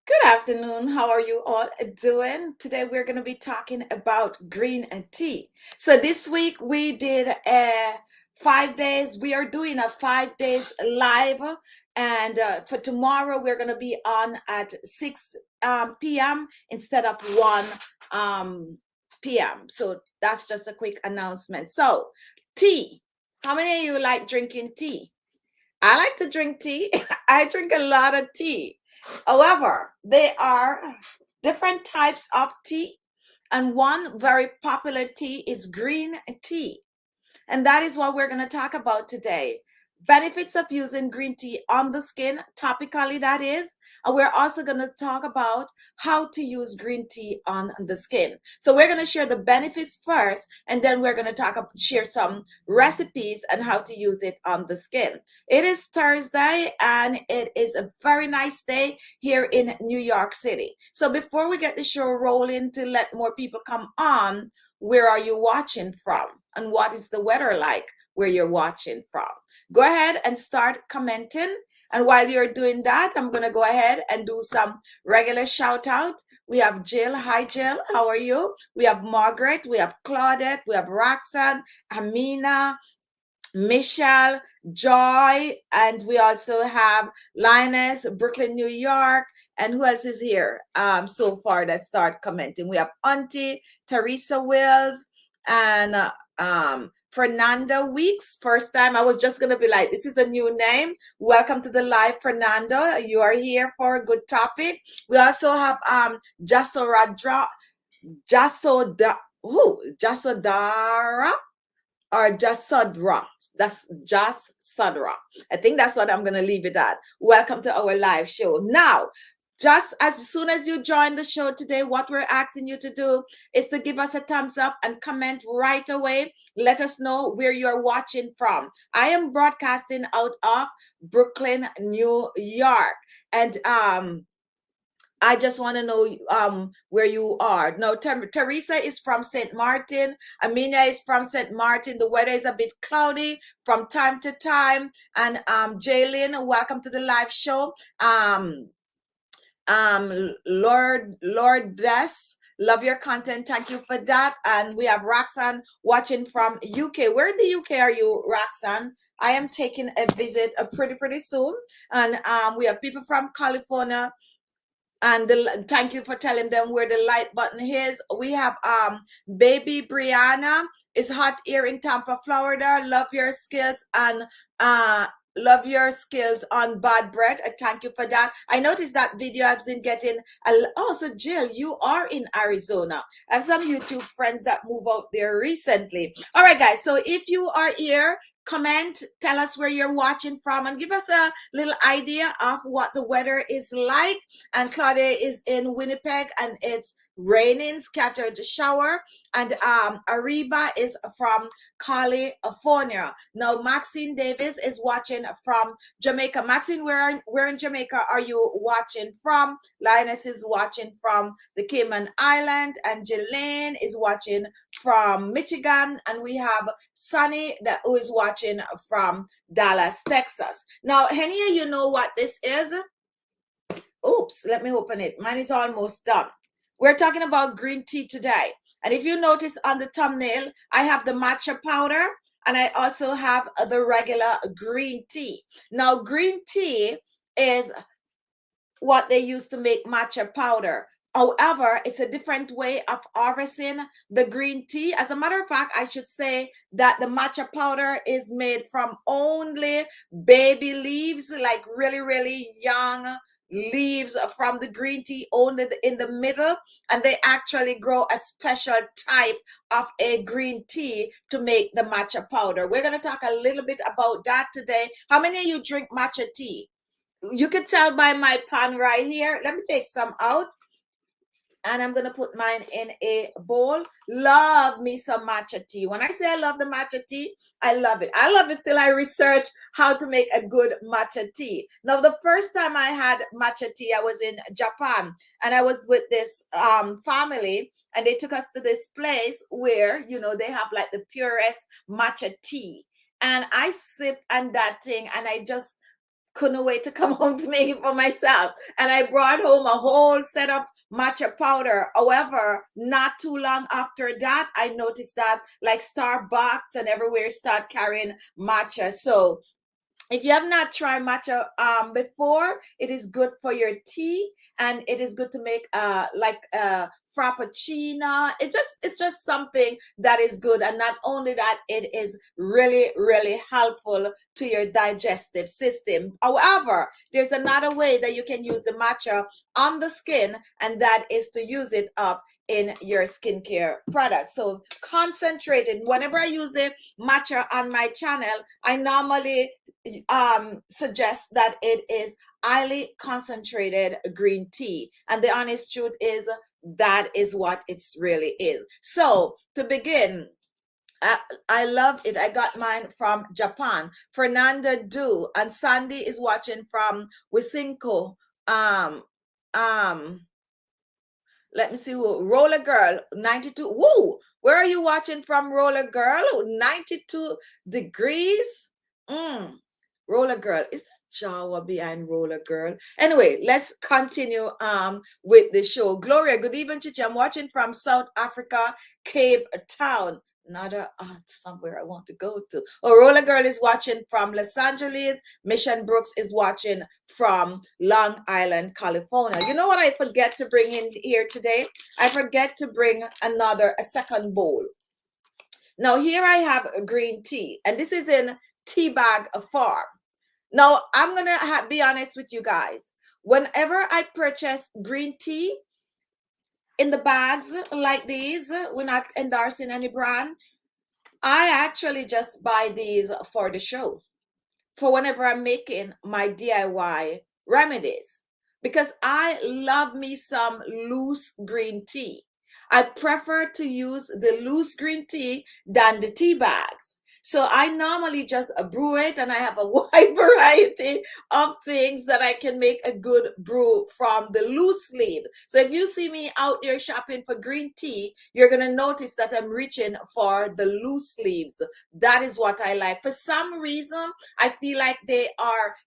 Good afternoon. How are you all doing? Today we're going to be talking about green tea. So this week we did a 5 days. We are doing a 5 days live, and for tomorrow we're going to be on at 6 p.m. instead of 1 p.m. So that's just a quick announcement. So tea. How many of you like drinking tea? I like to drink tea. I drink a lot of tea. However, there are different types of tea, and one very popular tea is green tea. And that is what we're going to talk about today. Benefits of using green tea on the skin, topically, that is. And we're also going to talk about how to use green tea on the skin. So we're going to share the benefits first, and then we're going to share some recipes and how to use it on the skin. It is Thursday, and it is a very nice day here in New York City. So before we get the show rolling to let more people come on, where are you watching from? And what is the weather like where you're watching from? Go ahead and start commenting. And while you're doing that, I'm going to go ahead and do some regular shout out. We have Jill. Hi, Jill. How are you? We have Margaret. We have Claudette. We have Roxanne, Amina, Michelle, Joy, and we also have Linus, Brooklyn, New York. And who else is here so far that start commenting? We have Auntie, Teresa Wills, and Fernanda Weeks. First time I was just going to be like, this is a new name. Welcome to the live, Fernando. You are here for a good topic. We also have Jasoradra, Jasodara or Jasodra. That's Jasodra. I think that's what I'm going to leave it at. Welcome to our live show. Now, just as soon as you join the show today, what we're asking you to do is to give us a thumbs up and comment right away. Let us know where you're watching from. I am broadcasting out of Brooklyn, New York. And I just want to know where you are. Now, Teresa is from St. Martin. Amina is from St. Martin. The weather is a bit cloudy from time to time. And Jaylin, welcome to the live show. Lord bless. Love your content. Thank you for that. And we have Roxanne watching from UK. Where in the UK are you, Roxanne? I am taking a visit pretty soon. And we have people from California. And thank you for telling them where the like button is. We have baby Brianna is hot here in Tampa, Florida. Love your skills and love your skills on bad bread. I thank you for that. I noticed that video I've been getting. Oh, so Jill, you are in Arizona. I have some YouTube friends that move out there recently. All right, guys. So if you are here, comment, tell us where you're watching from, and give us a little idea of what the weather is like. And Claudia is in Winnipeg, and it's raining, scattered shower. And Ariba is from California. Now Maxine Davis is watching from Jamaica. Maxine, where in Jamaica are you watching from? Linus is watching from the Cayman Island, and Jelaine is watching from Michigan, and we have Sunny who is watching from Dallas, Texas. Now, Henia, you know what this is? Oops, let me open it. Mine is almost done. We're talking about green tea today. And if you notice on the thumbnail, I have the matcha powder, and I also have the regular green tea. Now, green tea is what they use to make matcha powder. However, it's a different way of harvesting the green tea. As a matter of fact, I should say that the matcha powder is made from only baby leaves, like really young leaves from the green tea, only in the middle, and they actually grow a special type of a green tea to make the matcha powder. We're going to talk a little bit about that today. How many of you drink matcha tea? You can tell by my pan right here. Let me take some out, and I'm going to put mine in a bowl. Love me some matcha tea. When I say I love the matcha tea, I love it. I love it till I research how to make a good matcha tea. Now, the first time I had matcha tea, I was in Japan, and I was with this family, and they took us to this place where, you know, they have like the purest matcha tea. And I sipped on that thing, and I just couldn't wait to come home to make it for myself. And I brought home a whole set of matcha powder. However, not too long after that, I noticed that like Starbucks and everywhere start carrying matcha. So if you have not tried matcha before, it is good for your tea, and it is good to make like frappuccino. It's just something that is good, and not only that, it is really helpful to your digestive system. However, there's another way that you can use the matcha on the skin, and that is to use it up in your skincare products. So concentrated, whenever I use the matcha on my channel, I normally suggest that it is highly concentrated green tea, and the honest truth is that is what it's really is. So to begin, I love it. I got mine from Japan. Fernanda Do, and Sandy is watching from Wisinko. Um let me see who. Roller Girl 92. Woo! Where are you watching from, Roller Girl? 92 degrees. Roller Girl. Is that Jawa behind Roller Girl? Anyway, let's continue with the show. Gloria, good evening, Chichi. I'm watching from South Africa, Cape Town. Another somewhere I want to go to. Oh, Roller Girl is watching from Los Angeles. Mission Brooks is watching from Long Island, California. You know what I forget to bring in here today? I forget to bring a second bowl. Now here I have a green tea, and this is in tea bag form. Now I'm gonna be honest with you guys. Whenever I purchase green tea in the bags like these, we're not endorsing any brand, I actually just buy these for the show, for whenever I'm making my DIY remedies, because I love me some loose green tea. I prefer to use the loose green tea than the tea bags. So I normally just brew it, and I have a wide variety of things that I can make a good brew from the loose leaf. So if you see me out there shopping for green tea, you're going to notice that I'm reaching for the loose leaves. That is what I like. For some reason, I feel like it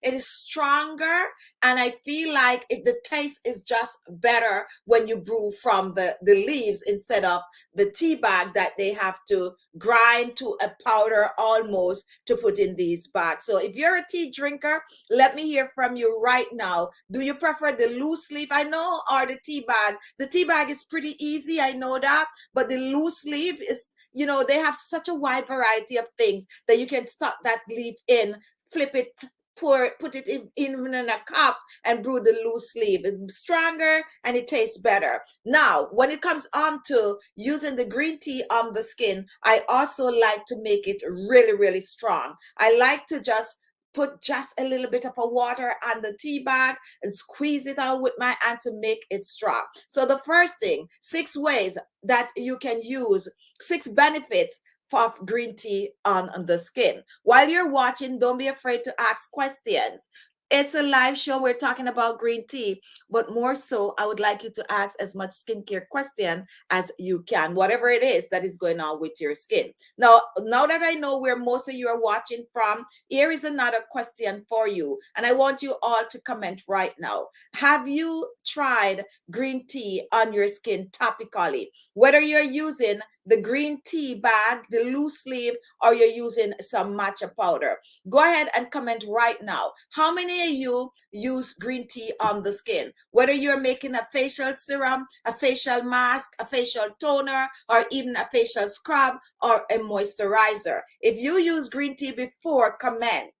is stronger, and I feel like the taste is just better when you brew from the leaves instead of the tea bag that they have to grind to a powder almost to put in these bags. So if you're a tea drinker, let me hear from you right now. Do you prefer the loose leaf? I know, or the tea bag? The tea bag is pretty easy, I know that, but the loose leaf is, they have such a wide variety of things that you can stuff that leaf in, flip it, put it in a cup and brew the loose leaf. It's stronger and it tastes better. Now, when it comes on to using the green tea on the skin, I also like to make it really strong. I like to just put just a little bit of a water on the tea bag and squeeze it out with my hand to make it strong. So the first thing, 6 ways that you can use, 6 benefits of green tea on the skin. While you're watching, don't be afraid to ask questions. It's a live show. We're talking about green tea, but more so, I would like you to ask as much skincare question as you can, whatever it is that is going on with your skin. Now that I know where most of you are watching from, here is another question for you, and I want you all to comment right now. Have you tried green tea on your skin topically? Whether you're using the green tea bag, the loose leaf, or you're using some matcha powder, go ahead and comment right now. How many of you use green tea on the skin? Whether you're making a facial serum, a facial mask, a facial toner, or even a facial scrub or a moisturizer. If you use green tea before, comment.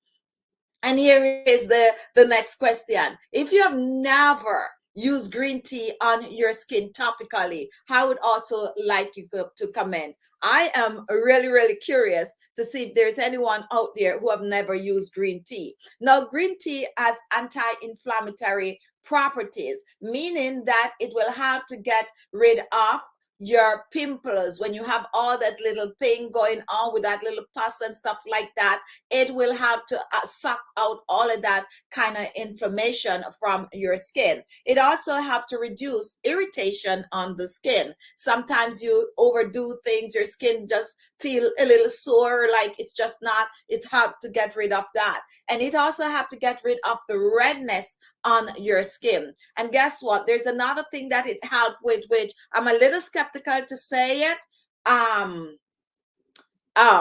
And here is the next question. If you have never used green tea on your skin topically, I would also like you to comment. I am really curious to see if there's anyone out there who have never used green tea. Now, green tea has anti-inflammatory properties, meaning that it will help to get rid of your pimples, when you have all that little thing going on with that little pus and stuff like that, it will have to suck out all of that kind of inflammation from your skin. It also helps to reduce irritation on the skin. Sometimes you overdo things, your skin just feel a little sore, like it's just not, it's hard to get rid of that. And it also have to get rid of the redness on your skin. And guess what? There's another thing that it helped with, which I'm a little skeptical to say it.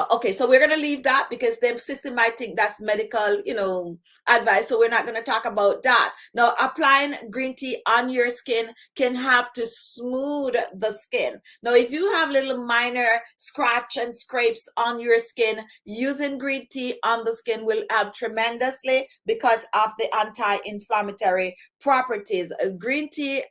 Okay, so we're gonna leave that because the system might think that's medical, advice. So we're not gonna talk about that. Now, applying green tea on your skin can help to smooth the skin. Now, if you have little minor scratch and scrapes on your skin, using green tea on the skin will help tremendously because of the anti-inflammatory properties. Green tea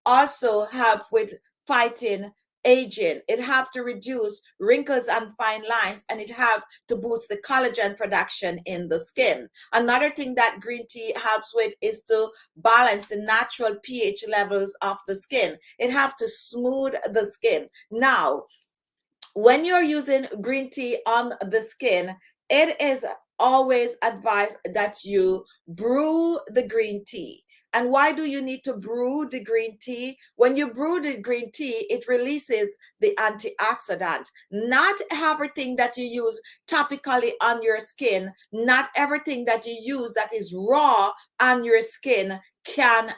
also help with fighting aging. It helps to reduce wrinkles and fine lines, and it helps to boost the collagen production in the skin. Another thing that green tea helps with is to balance the natural pH levels of the skin. It helps to smooth the skin. Now, when you're using green tea on the skin, it is always advised that you brew the green tea. And why do you need to brew the green tea? When you brew the green tea, it releases the antioxidant. Not everything that you use topically on your skin, not everything that you use that is raw on your skin can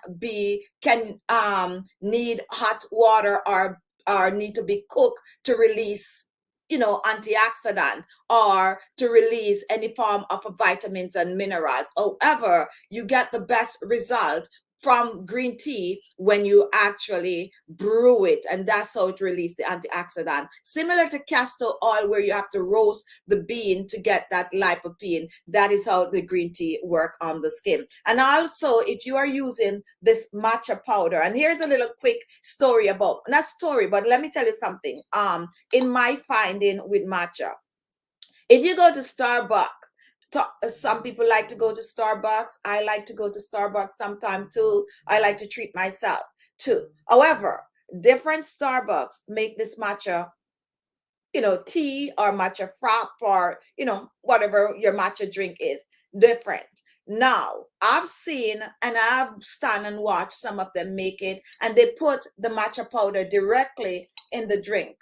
need hot water or need to be cooked to release antioxidant or to release any form of vitamins and minerals. However, you get the best result from green tea when you actually brew it, and that's how it releases the antioxidant. Similar to castor oil, where you have to roast the bean to get that lycopene. That is how the green tea work on the skin. And also, if you are using this matcha powder, and here's a little quick story about, not story, but let me tell you something. In my finding with matcha, if you go to Starbucks, some people like to go to Starbucks. I like to go to Starbucks sometime too. I like to treat myself too. However, different Starbucks make this matcha, tea or matcha frap or, whatever your matcha drink is, different. Now, I've seen and I've stand and watched some of them make it, and they put the matcha powder directly in the drink.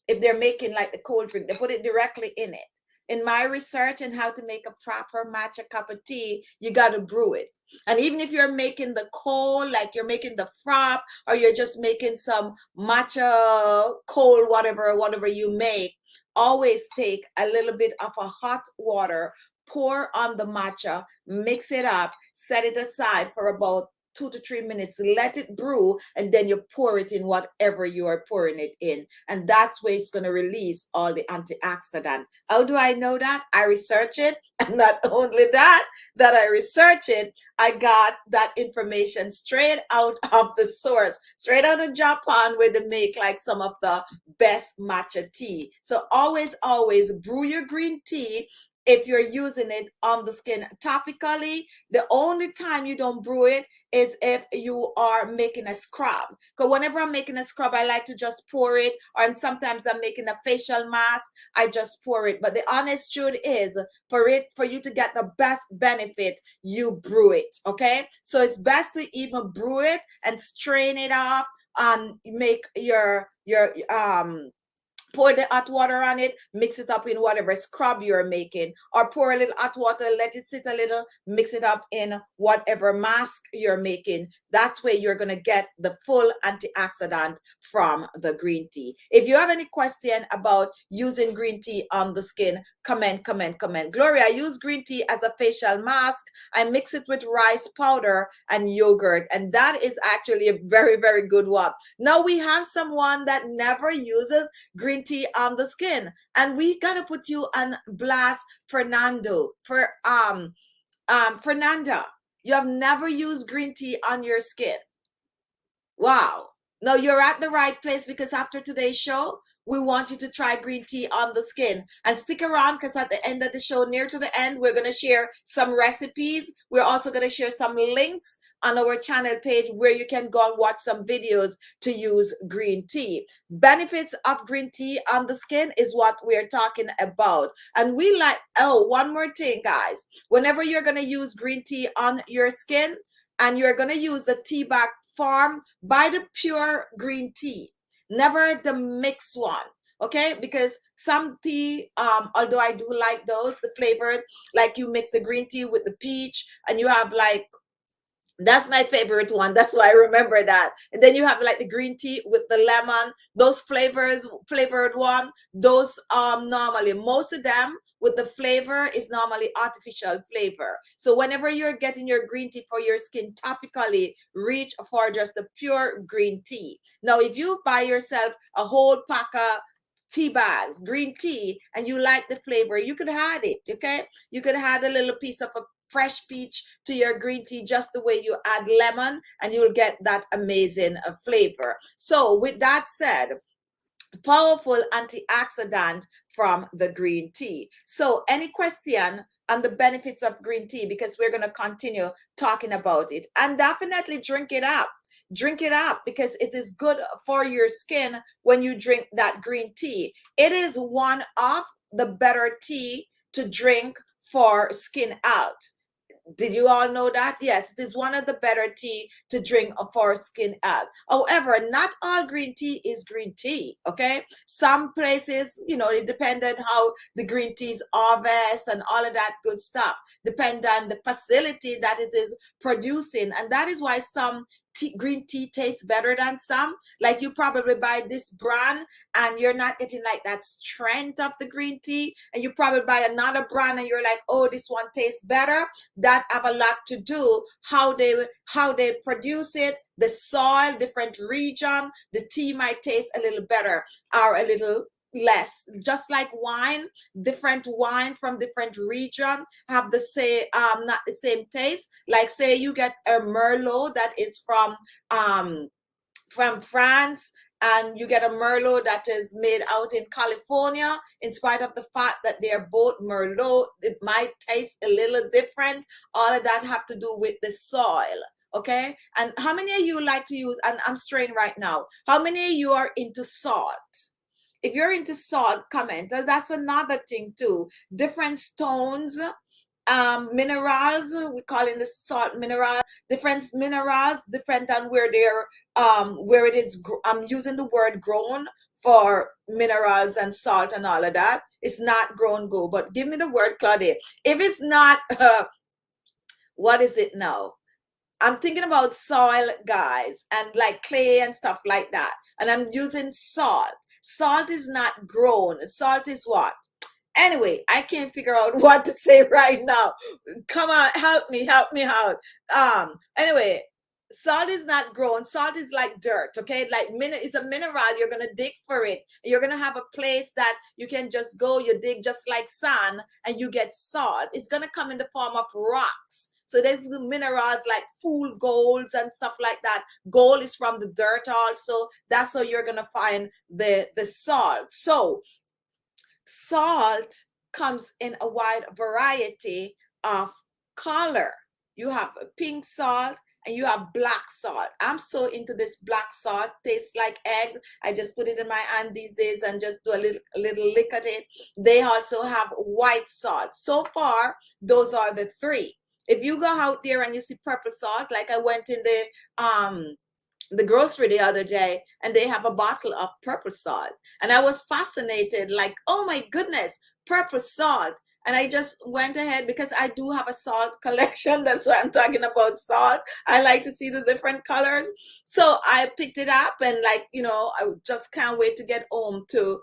If they're making like the cold drink, they put it directly in it. In my research on how to make a proper matcha cup of tea, you got to brew it. And even if you're making the cold, like you're making the frap, or you're just making some matcha cold, whatever you make, always take a little bit of a hot water, pour on the matcha, mix it up, set it aside for about 2 to 3 minutes, let it brew, and then you pour it in whatever you are pouring it in. And that's where it's going to release all the antioxidant. How do I know that? I research it. And not only that I research it, I got that information straight out of the source, straight out of Japan, where they make like some of the best matcha tea. So always brew your green tea. If you're using it on the skin topically, the only time you don't brew it is if you are making a scrub. Because whenever I'm making a scrub, I like to just pour it. And sometimes I'm making a facial mask, I just pour it. But the honest truth is, for you to get the best benefit, you brew it. Okay, so it's best to even brew it and strain it off. Make your pour the hot water on it, mix it up in whatever scrub you're making, or pour a little hot water, let it sit a little, mix it up in whatever mask you're making. That way you're going to get the full antioxidant from the green tea. If you have any question about using green tea on the skin, comment. Gloria, I use green tea as a facial mask. I mix it with rice powder and yogurt, and that is actually a very, very good one. Now we have someone that never uses green tea on the skin, and we gotta put you on blast. Fernanda, you have never used green tea on your skin. Wow. No, you're at the right place, because after today's show, we want you to try green tea on the skin. And stick around, because at the end of the show, near to the end, we're going to share some recipes. We're also going to share some links on our channel page where you can go and watch some videos to use green tea. Benefits of green tea on the skin is what we're talking about. And we like, oh, one more thing, guys. Whenever you're going to use green tea on your skin and you're going to use the tea bag form, buy the pure green tea, never the mixed one. Okay, because some tea, although I do like those, the flavored, like you mix the green tea with the peach and you have like, that's my favorite one. That's why I remember that. And then you have like the green tea with the lemon, those flavored one, those normally, most of them with the flavor is normally artificial flavor. So whenever you're getting your green tea for your skin topically, reach for just the pure green tea. Now, if you buy yourself a whole pack of tea bags, green tea, and you like the flavor, you could add it, okay? You could add a little piece of a fresh peach to your green tea, just the way you add lemon, and you'll get that amazing flavor. So with that said, powerful antioxidant from the green tea. So any question on the benefits of green tea, because we're going to continue talking about it, and definitely drink it up. Drink it up, because it is good for your skin when you drink that green tea. It is one of the better tea to drink for skin out. Did you all know that? Yes, it is one of the better tea to drink for skin out. However, not all green tea is green tea, okay? Some places, you know, it depends on how the green tea is harvested and all of that good stuff. Depend on the facility that it is producing. And that is why some green tea tastes better than some. Like you probably buy this brand and you're not getting like that strength of the green tea, and you probably buy another brand and you're like, oh, this one tastes better. That have a lot to do how they produce it, the soil, different region. The tea might taste a little better or a little less. Just like wine, different wine from different region have the same not the same taste. Like say you get a merlot that is from France, and you get a merlot that is made out in California. In spite of the fact that they are both merlot, it might taste a little different. All of that have to do with the soil. Okay, and how many of you like to use, and I'm straying right now, how many of you are into salt? If you're into salt, comment. That's another thing too. Different stones, minerals, we call it the salt minerals. Different minerals, different than where they're where it is. I'm using the word grown for minerals and salt and all of that. It's not grown go, but give me the word, Claudia. If it's not, what is it now? I'm thinking about soil, guys, and like clay and stuff like that. And I'm using salt. Salt is not grown. Salt is what? Anyway, I can't figure out what to say right now. Come on, help me out. Anyway, salt is not grown. Salt is like dirt, okay? Like it's a mineral. You're gonna dig for it. You're gonna have a place that you can just go. You dig just like sand, and you get salt. It's gonna come in the form of rocks. So there's minerals like full golds and stuff like that. Gold is from the dirt also. That's how you're gonna find the salt. So salt comes in a wide variety of color. You have pink salt and you have black salt. I'm so into this black salt. Tastes like eggs. I just put it in my hand these days and just do a little lick at it. They also have white salt. So far, those are the three. If you go out there and you see purple salt, like I went in the grocery the other day and they have a bottle of purple salt, and I was fascinated, like, oh my goodness, purple salt. And I just went ahead, because I do have a salt collection. That's why I'm talking about salt. I like to see the different colors. So I picked it up, and like, you know, I just can't wait to get home to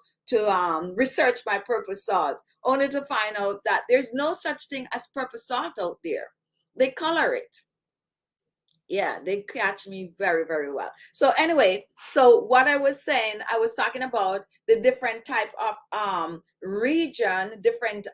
research my purple salt, only to find out that there's no such thing as purple salt out there. They color it. Yeah, they catch me very, very well. So anyway, so what I was saying, I was talking about the different type of region, different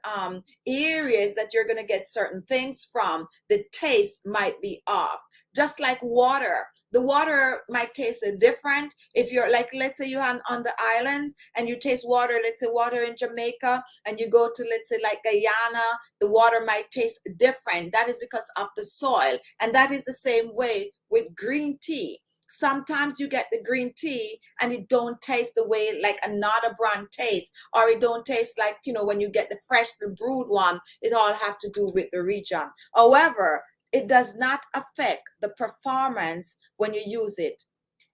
areas that you're going to get certain things from. The taste might be off. Just like water. the water might taste different. If you're like, let's say you're on the island and you taste water, let's say water in Jamaica, and you go to, let's say, like Guyana, the water might taste different. That is because of the soil. And that is the same way with green tea. Sometimes you get the green tea and it don't taste the way like another brand tastes, or it don't taste like, you know, when you get the fresh, the brewed one. It all have to do with the region. However, it does not affect the performance when you use it.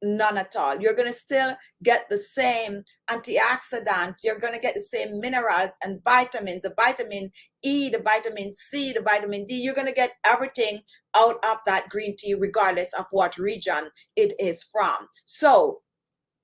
None at all. You're going to still get the same antioxidant. You're going to get the same minerals and vitamins, the vitamin E, the vitamin C, the vitamin D. You're going to get everything out of that green tea, regardless of what region it is from. So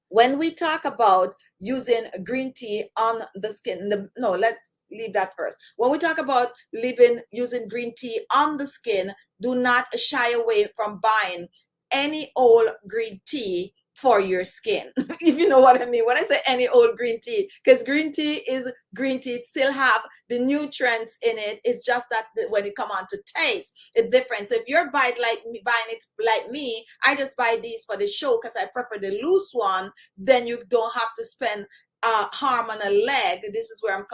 when we talk about using green tea on the skin, no, let's leave that first. When we talk about using green tea on the skin, do not shy away from buying any old green tea for your skin. If you know what I mean when I say any old green tea, because green tea is green tea. It still have the nutrients in it. It's just that when it come on to taste, it's different. So if you're buying it like me, I just buy these for the show because I prefer the loose one. Then you don't have to spend arm and a leg. This is where I'm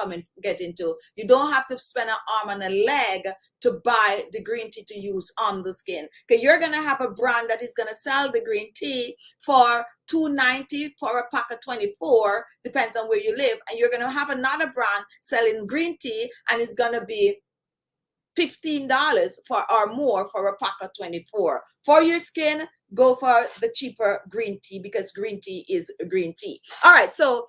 getting to. You don't have to spend an arm and a leg to buy the green tea to use on the skin. Okay, you're gonna have a brand that is gonna sell the green tea for $2.90 for a pack of 24, depends on where you live, and you're gonna have another brand selling green tea and it's gonna be $15 or more for a pack of 24. For your skin, go for the cheaper green tea because green tea is green tea. All right, so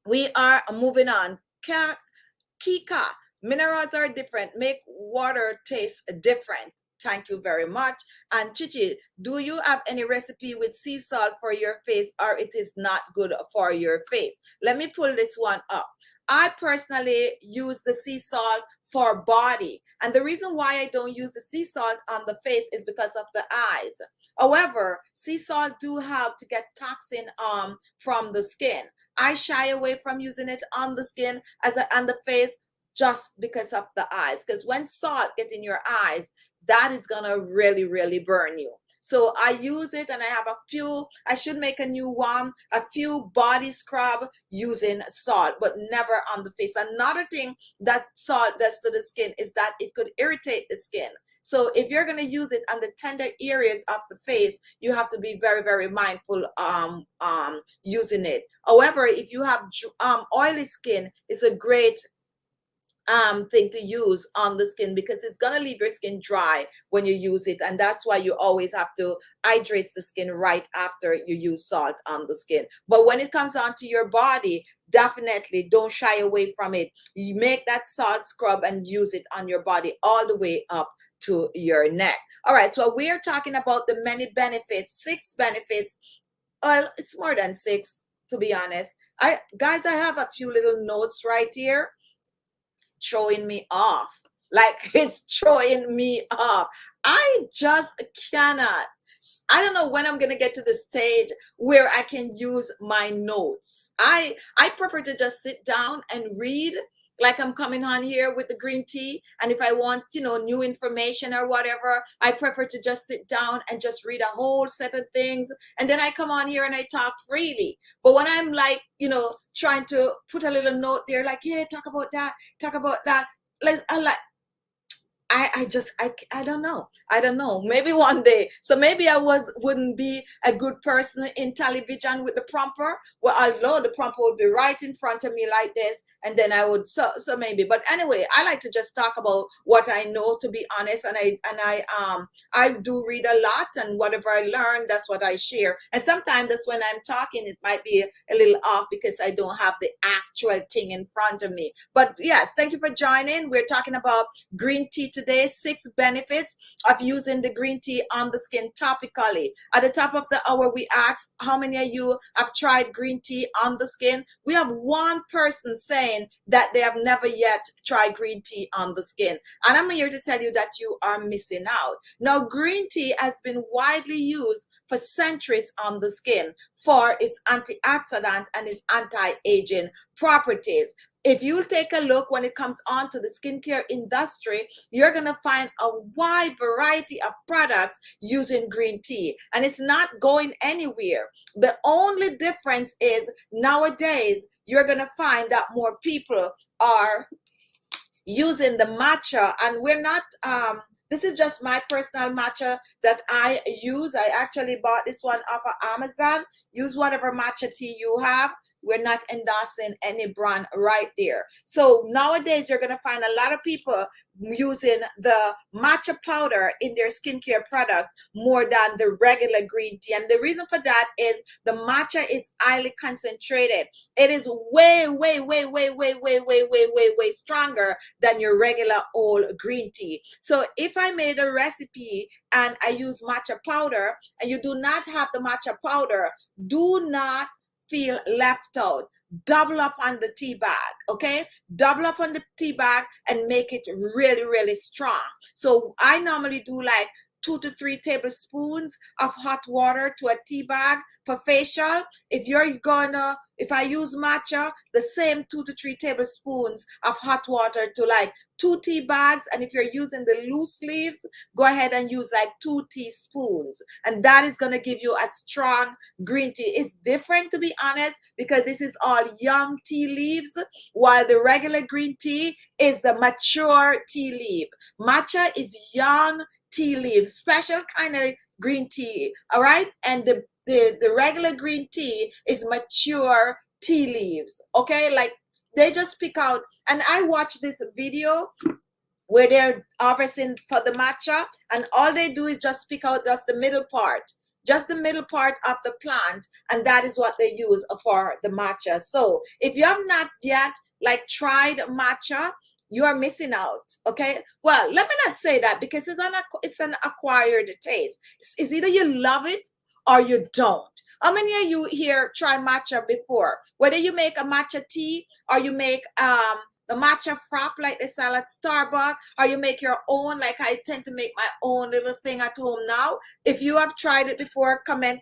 we are moving on. Kika, minerals are different, make water taste different. Thank you very much. And Khichi, do you have any recipe with sea salt for your face, or it is not good for your face? Let me pull this one up. I personally use the sea salt for body. And the reason why I don't use the sea salt on the face is because of the eyes. However, sea salt do help to get toxin from the skin. I shy away from using it on the skin on the face just because of the eyes. Because when salt gets in your eyes, that is gonna really, really burn you. So I use it, and I have a few, I should make a new one, a few body scrub using salt, but never on the face. Another thing that salt does to the skin is that it could irritate the skin. So if you're going to use it on the tender areas of the face, you have to be very, very mindful using it. However, if you have oily skin, it's a great thing to use on the skin because it's going to leave your skin dry when you use it, and that's why you always have to hydrate the skin right after you use salt on the skin. But when it comes onto your body, definitely don't shy away from it. You make that salt scrub and use it on your body all the way up to your neck. All right, so we are talking about the many benefits, 6 benefits. Well, it's more than 6, to be honest. Guys, I have a few little notes right here throwing me off. Like, it's throwing me off. I just cannot. I don't know when I'm gonna get to the stage where I can use my notes. I prefer to just sit down and read like I'm coming on here with the green tea. And if I want, you know, new information or whatever, I prefer to just sit down and just read a whole set of things. And then I come on here and I talk freely. But when I'm like, you know, trying to put a little note there, like, yeah, talk about that, I don't know. I don't know. Maybe one day. So maybe I wouldn't be a good person in television with the prompter. Well, although the prompter would be right in front of me like this, and then I would so maybe. But anyway, I like to just talk about what I know, to be honest. And I do read a lot, and whatever I learn, that's what I share. And sometimes that's when I'm talking, it might be a little off because I don't have the actual thing in front of me. But yes, thank you for joining. We're talking about green tea today, 6 benefits of using the green tea on the skin topically. At the top of the hour, we asked how many of you have tried green tea on the skin. We have one person saying that they have never yet tried green tea on the skin. And I'm here to tell you that you are missing out. Now, green tea has been widely used for centuries on the skin for its antioxidant and its anti-aging properties. if you take a look when it comes on to the skincare industry, you're going to find a wide variety of products using green tea, and it's not going anywhere. The only difference is nowadays you're going to find that more people are using the matcha, and we're not this is just my personal matcha that I use. I actually bought this one off of Amazon. Use whatever matcha tea you have. We're not endorsing any brand right there. So nowadays you're going to find a lot of people using the matcha powder in their skincare products more than the regular green tea. And the reason for that is the matcha is highly concentrated. It is way stronger than your regular old green tea. So if I made a recipe and I use matcha powder and you do not have the matcha powder, do not feel left out. Double up on the tea bag, okay? Double up on the tea bag and make it really strong. So I normally do like 2 to 3 tablespoons of hot water to a tea bag for facial. If I use matcha, the same 2 to 3 tablespoons of hot water to like 2 tea bags. And if you're using the loose leaves, go ahead and use like 2 teaspoons. And that is going to give you a strong green tea. It's different, to be honest, because this is all young tea leaves, while the regular green tea is the mature tea leaf. Matcha is young tea leaves, special kind of green tea, all right? And the regular green tea is mature tea leaves, okay? Like they just pick out, and I watched this video where they're harvesting for the matcha, and all they do is just pick out just the middle part of the plant, and that is what they use for the matcha. So if you have not yet like tried matcha, you are missing out, okay? Well, let me not say that, because it's an acquired taste. It's either you love it or you don't. How many of you here try matcha before? Whether you make a matcha tea or you make the matcha frap like they sell at Starbucks, or you make your own, like I tend to make my own little thing at home now. If you have tried it before, comment.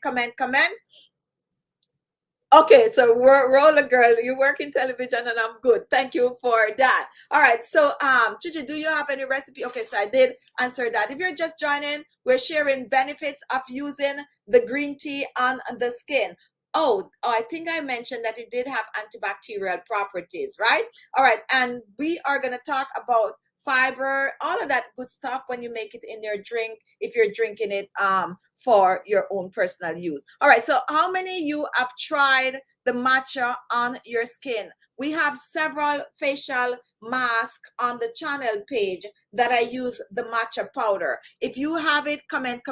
Okay, so roller girl, you work in television and I'm good. Thank you for that. All right, so Chichi, do you have any recipe? Okay, so I did answer that. If you're just joining, we're sharing benefits of using the green tea on the skin. Oh, I think I mentioned that it did have antibacterial properties, right? All right, and we are going to talk about fiber, all of that good stuff when you make it in your drink, if you're drinking it for your own personal use. All right, so how many of you have tried the matcha on your skin? We have several facial masks on the channel page that I use the matcha powder. If you have it, comment.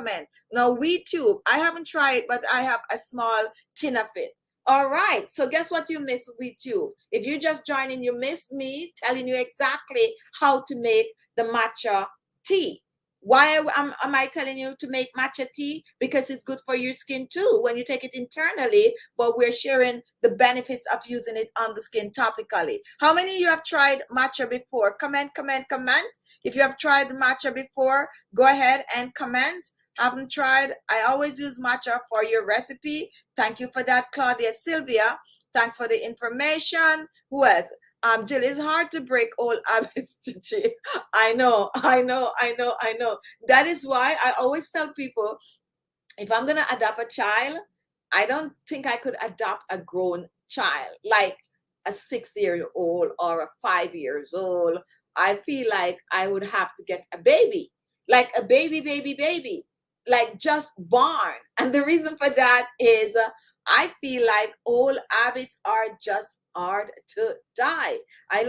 Now, WeTube, I haven't tried, but I have a small tin of it. All right, so guess what you missed with you? If you just joined in, you missed me telling you exactly how to make the matcha tea. Why am I telling you to make matcha tea? Because it's good for your skin too when you take it internally, but we're sharing the benefits of using it on the skin topically. How many of you have tried matcha before? Comment. If you have tried matcha before, go ahead and comment. Haven't tried? I always use matcha for your recipe. Thank you for that, Claudia. Sylvia, thanks for the information. Who else? Jill, it's hard to break all habits. I know. That is why I always tell people, if I'm gonna adopt a child, I don't think I could adopt a grown child, like a 6-year-old or a 5 years old. I feel like I would have to get a baby, like a baby, like just born. And the reason for that is I feel like all habits are just hard to die. I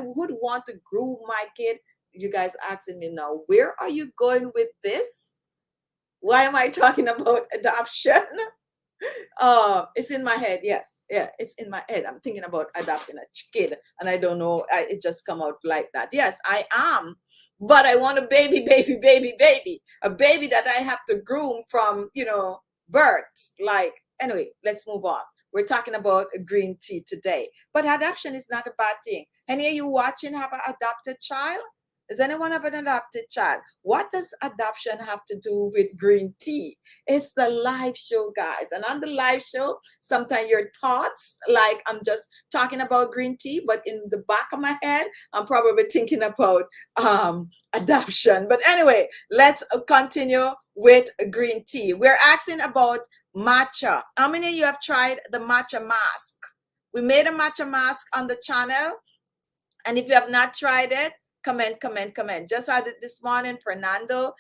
would want to groom my kid. You guys asking me now, where are you going with this? Why am I talking about adoption? It's in my head. Yes, yeah, it's in my head. I'm thinking about adopting a kid, and I don't know. It just come out like that. Yes, I am, but I want a baby, a baby that I have to groom from, birth. Like, anyway, let's move on. We're talking about green tea today, but adoption is not a bad thing. Any of you watching have an adopted child? Does anyone have an adopted child? What does adoption have to do with green tea? It's the live show, guys. And on the live show, sometimes your thoughts, like I'm just talking about green tea, but in the back of my head, I'm probably thinking about adoption. But anyway, let's continue with green tea. We're asking about matcha. How many of you have tried the matcha mask? We made a matcha mask on the channel. And if you have not tried it, comment. Just had it this morning. Fernando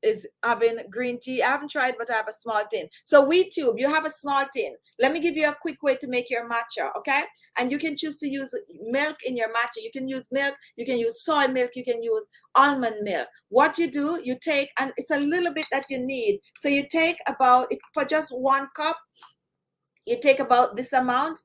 is having green tea. I haven't tried, but I have a small tin. So WeTube, you have a small tin. Let me give you a quick way to make your matcha, okay? And you can choose to use milk in your matcha. You can use milk, you can use soy milk, you can use almond milk. What you do, you take, and it's a little bit that you need. So you take about, if for just 1 cup, you take about this amount.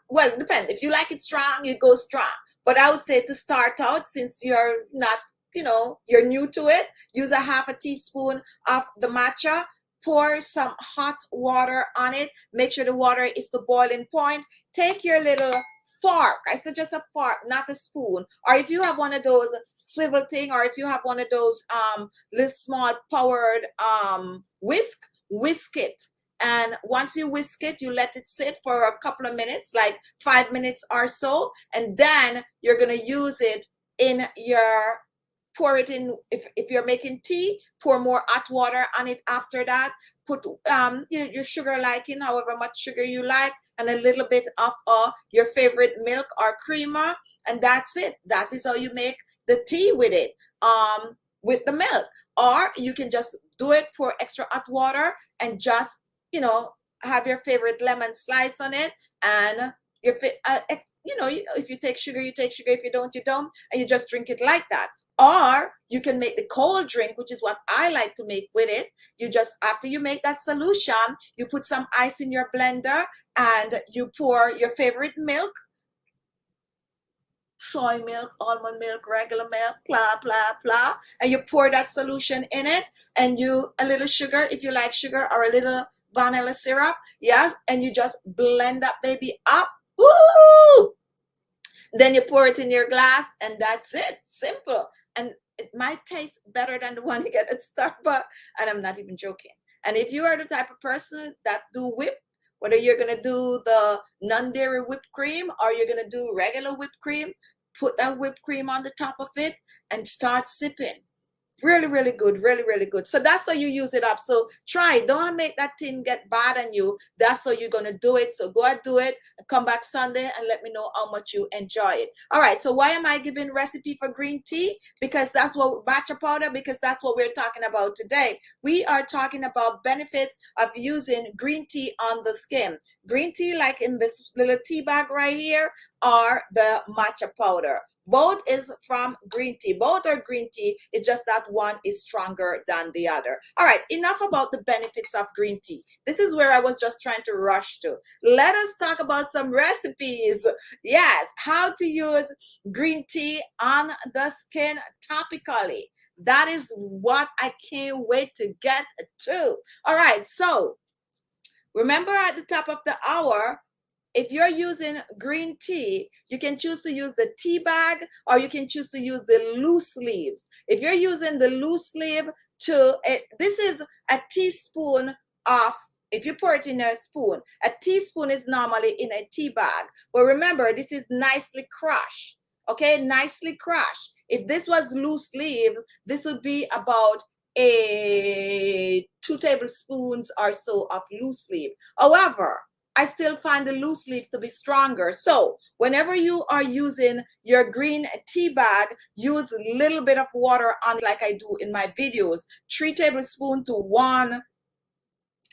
Well, it depends. If you like it strong, you go strong. But I would say to start out, since you're not, you're new to it, use a half a teaspoon of the matcha. Pour some hot water on it. Make sure the water is the boiling point. Take your little fork. I suggest a fork, not a spoon. Or if you have one of those swivel thing, or if you have one of those little small powered whisk it. And once you whisk it, you let it sit for a couple of minutes, like 5 minutes or so. And then you're going to use it in your, pour it in, if you're making tea, pour more hot water on it after that. Put your sugar liking, however much sugar you like, and a little bit of your favorite milk or creamer. And that's it. That is how you make the tea with it, with the milk. Or you can just do it, pour extra hot water, and just have your favorite lemon slice on it, and your if you take sugar, you take sugar. If you don't, you don't, and you just drink it like that. Or you can make the cold drink, which is what I like to make with it. You just, after you make that solution, you put some ice in your blender, and you pour your favorite milk, soy milk, almond milk, regular milk, blah, and you pour that solution in it, and a little sugar, if you like sugar, or a little vanilla syrup, yes, and you just blend that baby up. Woo! Then you pour it in your glass, and that's it. Simple. And it might taste better than the one you get at Starbucks, and I'm not even joking. And if you are the type of person that do whip, whether you're going to do the non-dairy whipped cream or you're going to do regular whipped cream, put that whipped cream on the top of it and start sipping. Really, really good. Really, really good. So that's how you use it up. So try it. Don't make that thing get bad on you. That's how you're going to do it. So go and do it and come back Sunday and let me know how much you enjoy it. All right. So why am I giving recipe for green tea? Because that's what matcha powder, because that's what we're talking about today. We are talking about benefits of using green tea on the skin. Green tea, like in this little tea bag right here, or the matcha powder. Both is from green tea. Both are green tea. It's just that one is stronger than the other. All right, enough about the benefits of green tea. This is where I was just trying to rush to. Let us talk about some recipes. Yes, how to use green tea on the skin topically. That is what I can't wait to get to. All right, so remember at the top of the hour, if you're using green tea, you can choose to use the tea bag, or you can choose to use the loose leaves. If you're using the loose leaf, this is a teaspoon of, if you pour it in a spoon, a teaspoon is normally in a tea bag. But remember, this is nicely crushed, okay? Nicely crushed. If this was loose leaf, this would be about 2 tablespoons or so of loose leaf. However, I still find the loose leaf to be stronger. So whenever you are using your green tea bag, use a little bit of water on it, like I do in my videos. 3 tablespoons to 1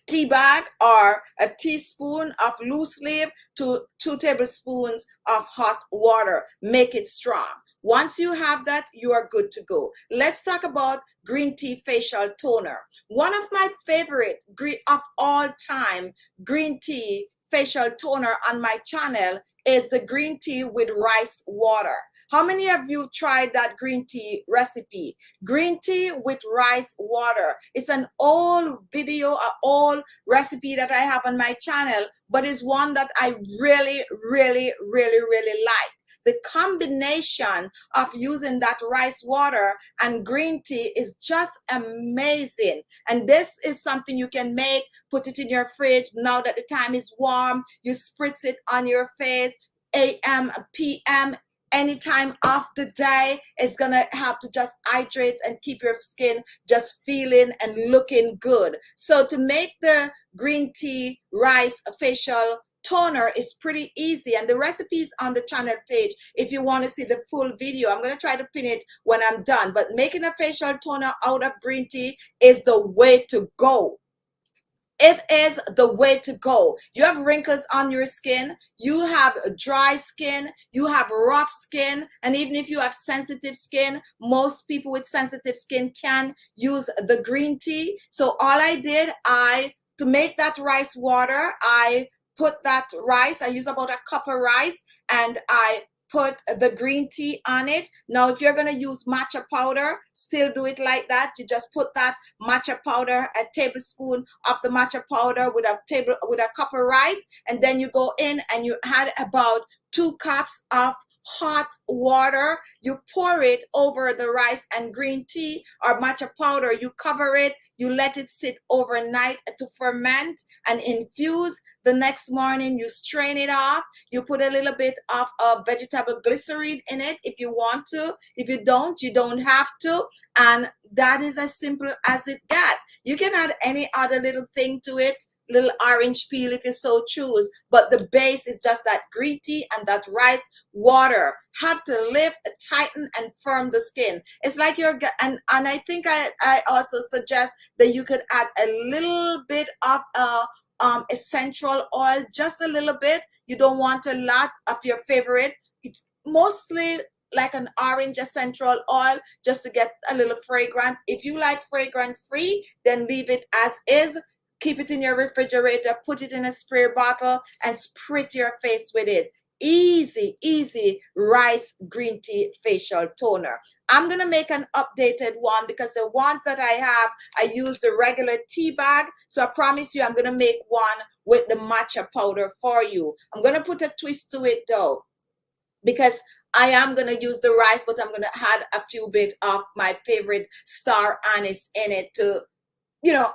tea bag, or a teaspoon of loose leaf to 2 tablespoons of hot water. Make it strong. Once you have that, you are good to go. Let's talk about green tea facial toner. One of my favorite of all time green tea facial toner on my channel is the green tea with rice water. How many of you tried that green tea recipe? Green tea with rice water. It's an old video, an old recipe that I have on my channel, but it's one that I really, really, really, really like. the combination of using that rice water and green tea is just amazing. And this is something you can make, put it in your fridge. Now that the time is warm, you spritz it on your face, AM, PM, any time of the day. Is gonna help to just hydrate and keep your skin just feeling and looking good. So to make the green tea rice facial toner is pretty easy, and the recipe is on the channel page if you want to see the full video. I'm going to try to pin it when I'm done, but making a facial toner out of green tea is the way to go. It is the way to go. You have wrinkles on your skin, you have dry skin, you have rough skin, and even if you have sensitive skin, most people with sensitive skin can use the green tea. So all I did, to make that rice water, I put that rice, I use about a cup of rice, and I put the green tea on it. Now, if you're going to use matcha powder, still do it like that. You just put that matcha powder, a tablespoon of the matcha powder with a cup of rice, and then you go in and you add about 2 cups of hot water. You pour it over the rice and green tea or matcha powder. You cover it. You let it sit overnight to ferment and infuse. The next morning, you strain it off. You put a little bit of vegetable glycerin in it if you want to. If you don't, you don't have to. And that is as simple as it gets. You can add any other little thing to it, little orange peel if you so choose, but the base is just that green tea and that rice water. Have to lift, tighten, and firm the skin. It's like you're, and I think I also suggest that you could add a little bit of essential oil, just a little bit. You don't want a lot of your favorite. It's mostly like an orange essential oil, just to get a little fragrant. If you like fragrant free, then leave it as is. Keep it in your refrigerator, put it in a spray bottle, and spritz your face with it. Easy rice green tea facial toner. I'm gonna make an updated one because the ones that I have, I use the regular tea bag. So I promise you I'm gonna make one with the matcha powder for you. I'm gonna put a twist to it though, because I am going to use the rice, but I'm going to add a few bit of my favorite star anise in it to, you know,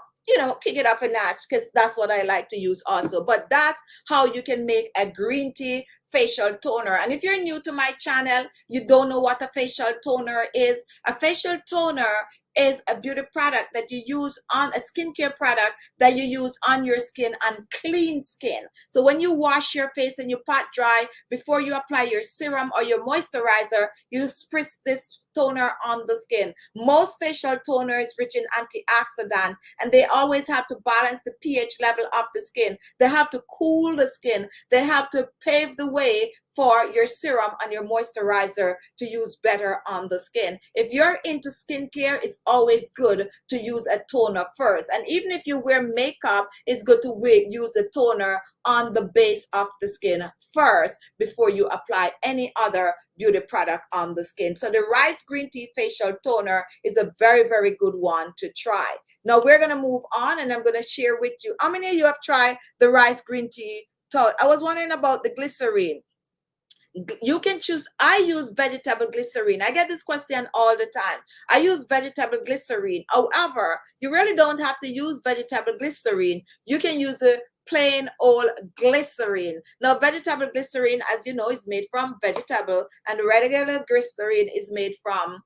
kick it up a notch, because that's what I like to use also. But that's how you can make a green tea facial toner. And if you're new to my channel, you don't know what a facial toner is. A facial toner is a beauty product that you use on a skincare product that you use on your skin, on clean skin. So when you wash your face and you pat dry, before you apply your serum or your moisturizer, you spritz this toner on the skin. Most facial toner is rich in antioxidant, and they always have to balance the pH level of the skin. They have to cool the skin. They have to pave the way for your serum and your moisturizer to use better on the skin. If you're into skincare, it's always good to use a toner first. And even if you wear makeup, it's good to use the toner on the base of the skin first before you apply any other beauty product on the skin. So the rice green tea facial toner is a very good one to try. Now we're going to move on, and I'm going to share with you, how many of you have tried the rice green tea toner? I was wondering about the glycerin. You can choose. I use vegetable glycerin. I get this question all the time. I use vegetable glycerin. However, you really don't have to use vegetable glycerin. You can use the plain old glycerin. Now, vegetable glycerin, as you know, is made from vegetable, and regular glycerin is made from,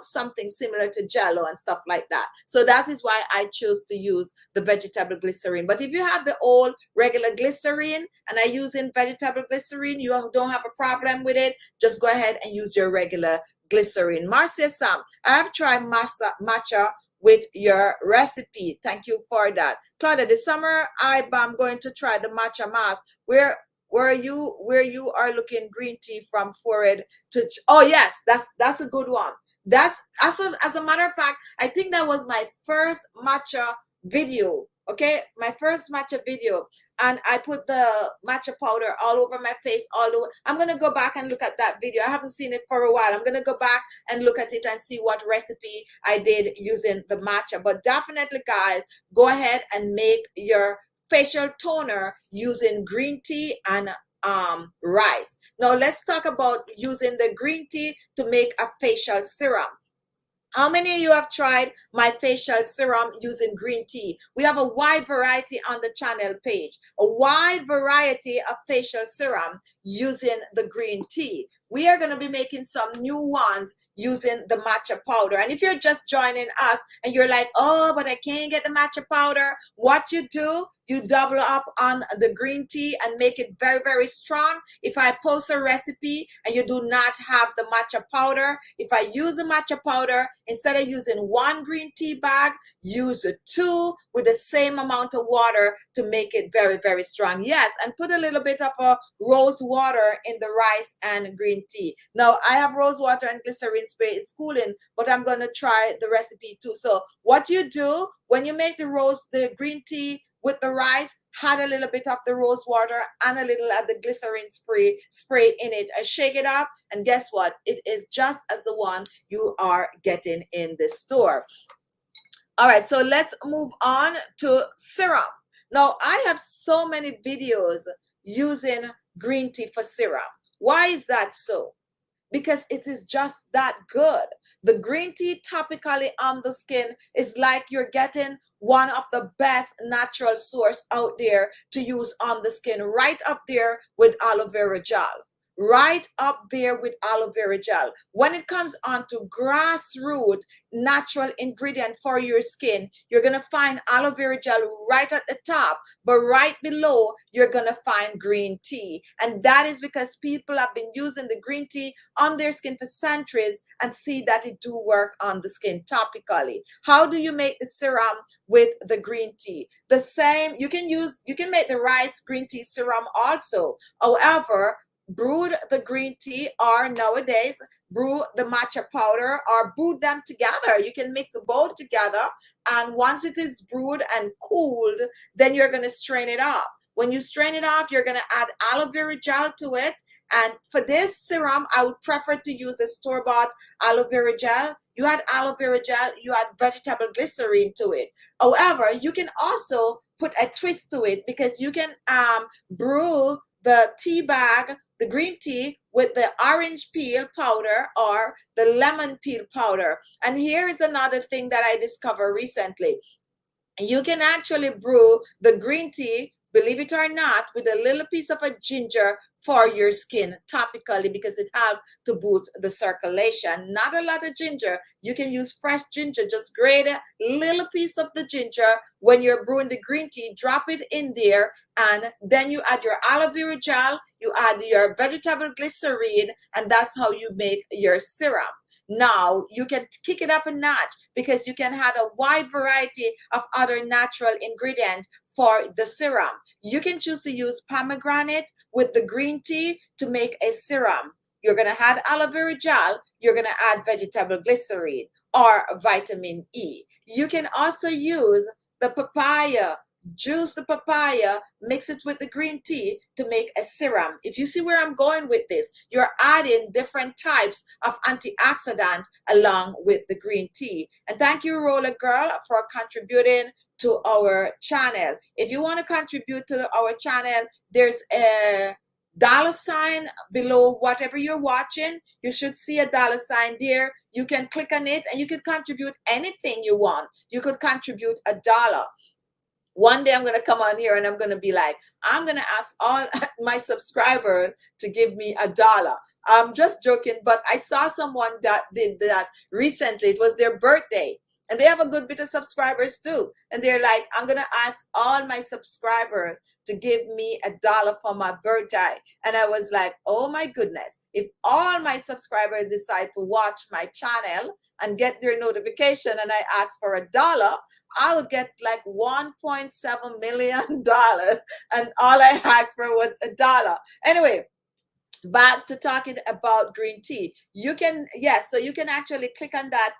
something similar to Jello and stuff like that. So that is why I chose to use the vegetable glycerin. But if you have the old regular glycerin and are using vegetable glycerin, you don't have a problem with it, just go ahead and use your regular glycerin. Marcia Sam, I have tried matcha with your recipe. Thank you for that. Claudia, this summer I'm going to try the matcha mask. Where you are looking green tea from forehead to, oh yes, that's a good one. That's as a matter of fact, I think that was my first matcha video. Okay, my first matcha video, and I put the matcha powder all over my face, all over. I'm gonna go back and look at that video. I haven't seen it for a while. I'm gonna go back and look at it and see what recipe I did using the matcha. But definitely, guys, go ahead and make your facial toner using green tea and rice. Now let's talk about using the green tea to make a facial serum. How many of you have tried my facial serum using green tea? We have a wide variety on the channel page, a wide variety of facial serum using the green tea. We are going to be making some new ones using the matcha powder. And if you're just joining us and you're like, oh, but I can't get the matcha powder, what you do, you double up on the green tea and make it very, very strong. If I post a recipe and you do not have the matcha powder, if I use the matcha powder, instead of using one green tea bag, use two with the same amount of water to make it very, very strong. Yes, and put a little bit of a rose water in the rice and green tea. Now, I have rose water and glycerin spray. It's cooling, but I'm going to try the recipe too. So what you do when you make the green tea with the rice, add a little bit of the rose water and a little of the glycerin spray in it. I shake it up, and guess what? It is just as the one you are getting in the store. All right, so let's move on to serum. Now, I have so many videos using green tea for serum. Why is that so? Because it is just that good. The green tea topically on the skin is like you're getting one of the best natural source out there to use on the skin, right up there with aloe vera gel. Right up there with aloe vera gel. When it comes on to grassroots natural ingredient for your skin, you're going to find aloe vera gel right at the top, but right below, you're going to find green tea. And that is because people have been using the green tea on their skin for centuries and see that it do work on the skin topically. How do you make the serum with the green tea? The same, you can make the rice green tea serum also. However, brewed the green tea, or nowadays brew the matcha powder, or brew them together. You can mix both together, and once it is brewed and cooled, then you're going to strain it off. When you strain it off, you're going to add aloe vera gel to it. And for this serum, I would prefer to use the store-bought aloe vera gel. You add aloe vera gel, you add vegetable glycerin to it. However, you can also put a twist to it, because you can brew the tea bag, the green tea, with the orange peel powder or the lemon peel powder. And here is another thing that I discovered recently. You can actually brew the green tea, believe it or not, with a little piece of a ginger for your skin topically, because it helps to boost the circulation. Not a lot of ginger. You can use fresh ginger. Just grate a little piece of the ginger when you're brewing the green tea. Drop it in there, and then you add your aloe vera gel, you add your vegetable glycerin, and that's how you make your serum. Now you can kick it up a notch, because you can add a wide variety of other natural ingredients for the serum. You can choose to use pomegranate with the green tea to make a serum. You're going to add aloe vera gel, you're going to add vegetable glycerin or vitamin E. You can also use the papaya, juice the papaya, mix it with the green tea to make a serum. If you see where I'm going with this, you're adding different types of antioxidants along with the green tea. And thank you, Roller Girl, for contributing to our channel. If you want to contribute to our channel, there's a $ below whatever you're watching. You should see a $ there. You can click on it and you can contribute anything you want. You could contribute $1. One day I'm going to come on here and I'm going to be like, I'm going to ask all my subscribers to give me $1. I'm just joking, but I saw someone that did that recently. It was their birthday, and they have a good bit of subscribers too. And they're like, I'm going to ask all my subscribers to give me $1 for my birthday. And I was like, oh my goodness, if all my subscribers decide to watch my channel and get their notification and I ask for $1, I would get like $1.7 million. And all I asked for was $1. Anyway, back to talking about green tea. You can, yes, so you can actually click on that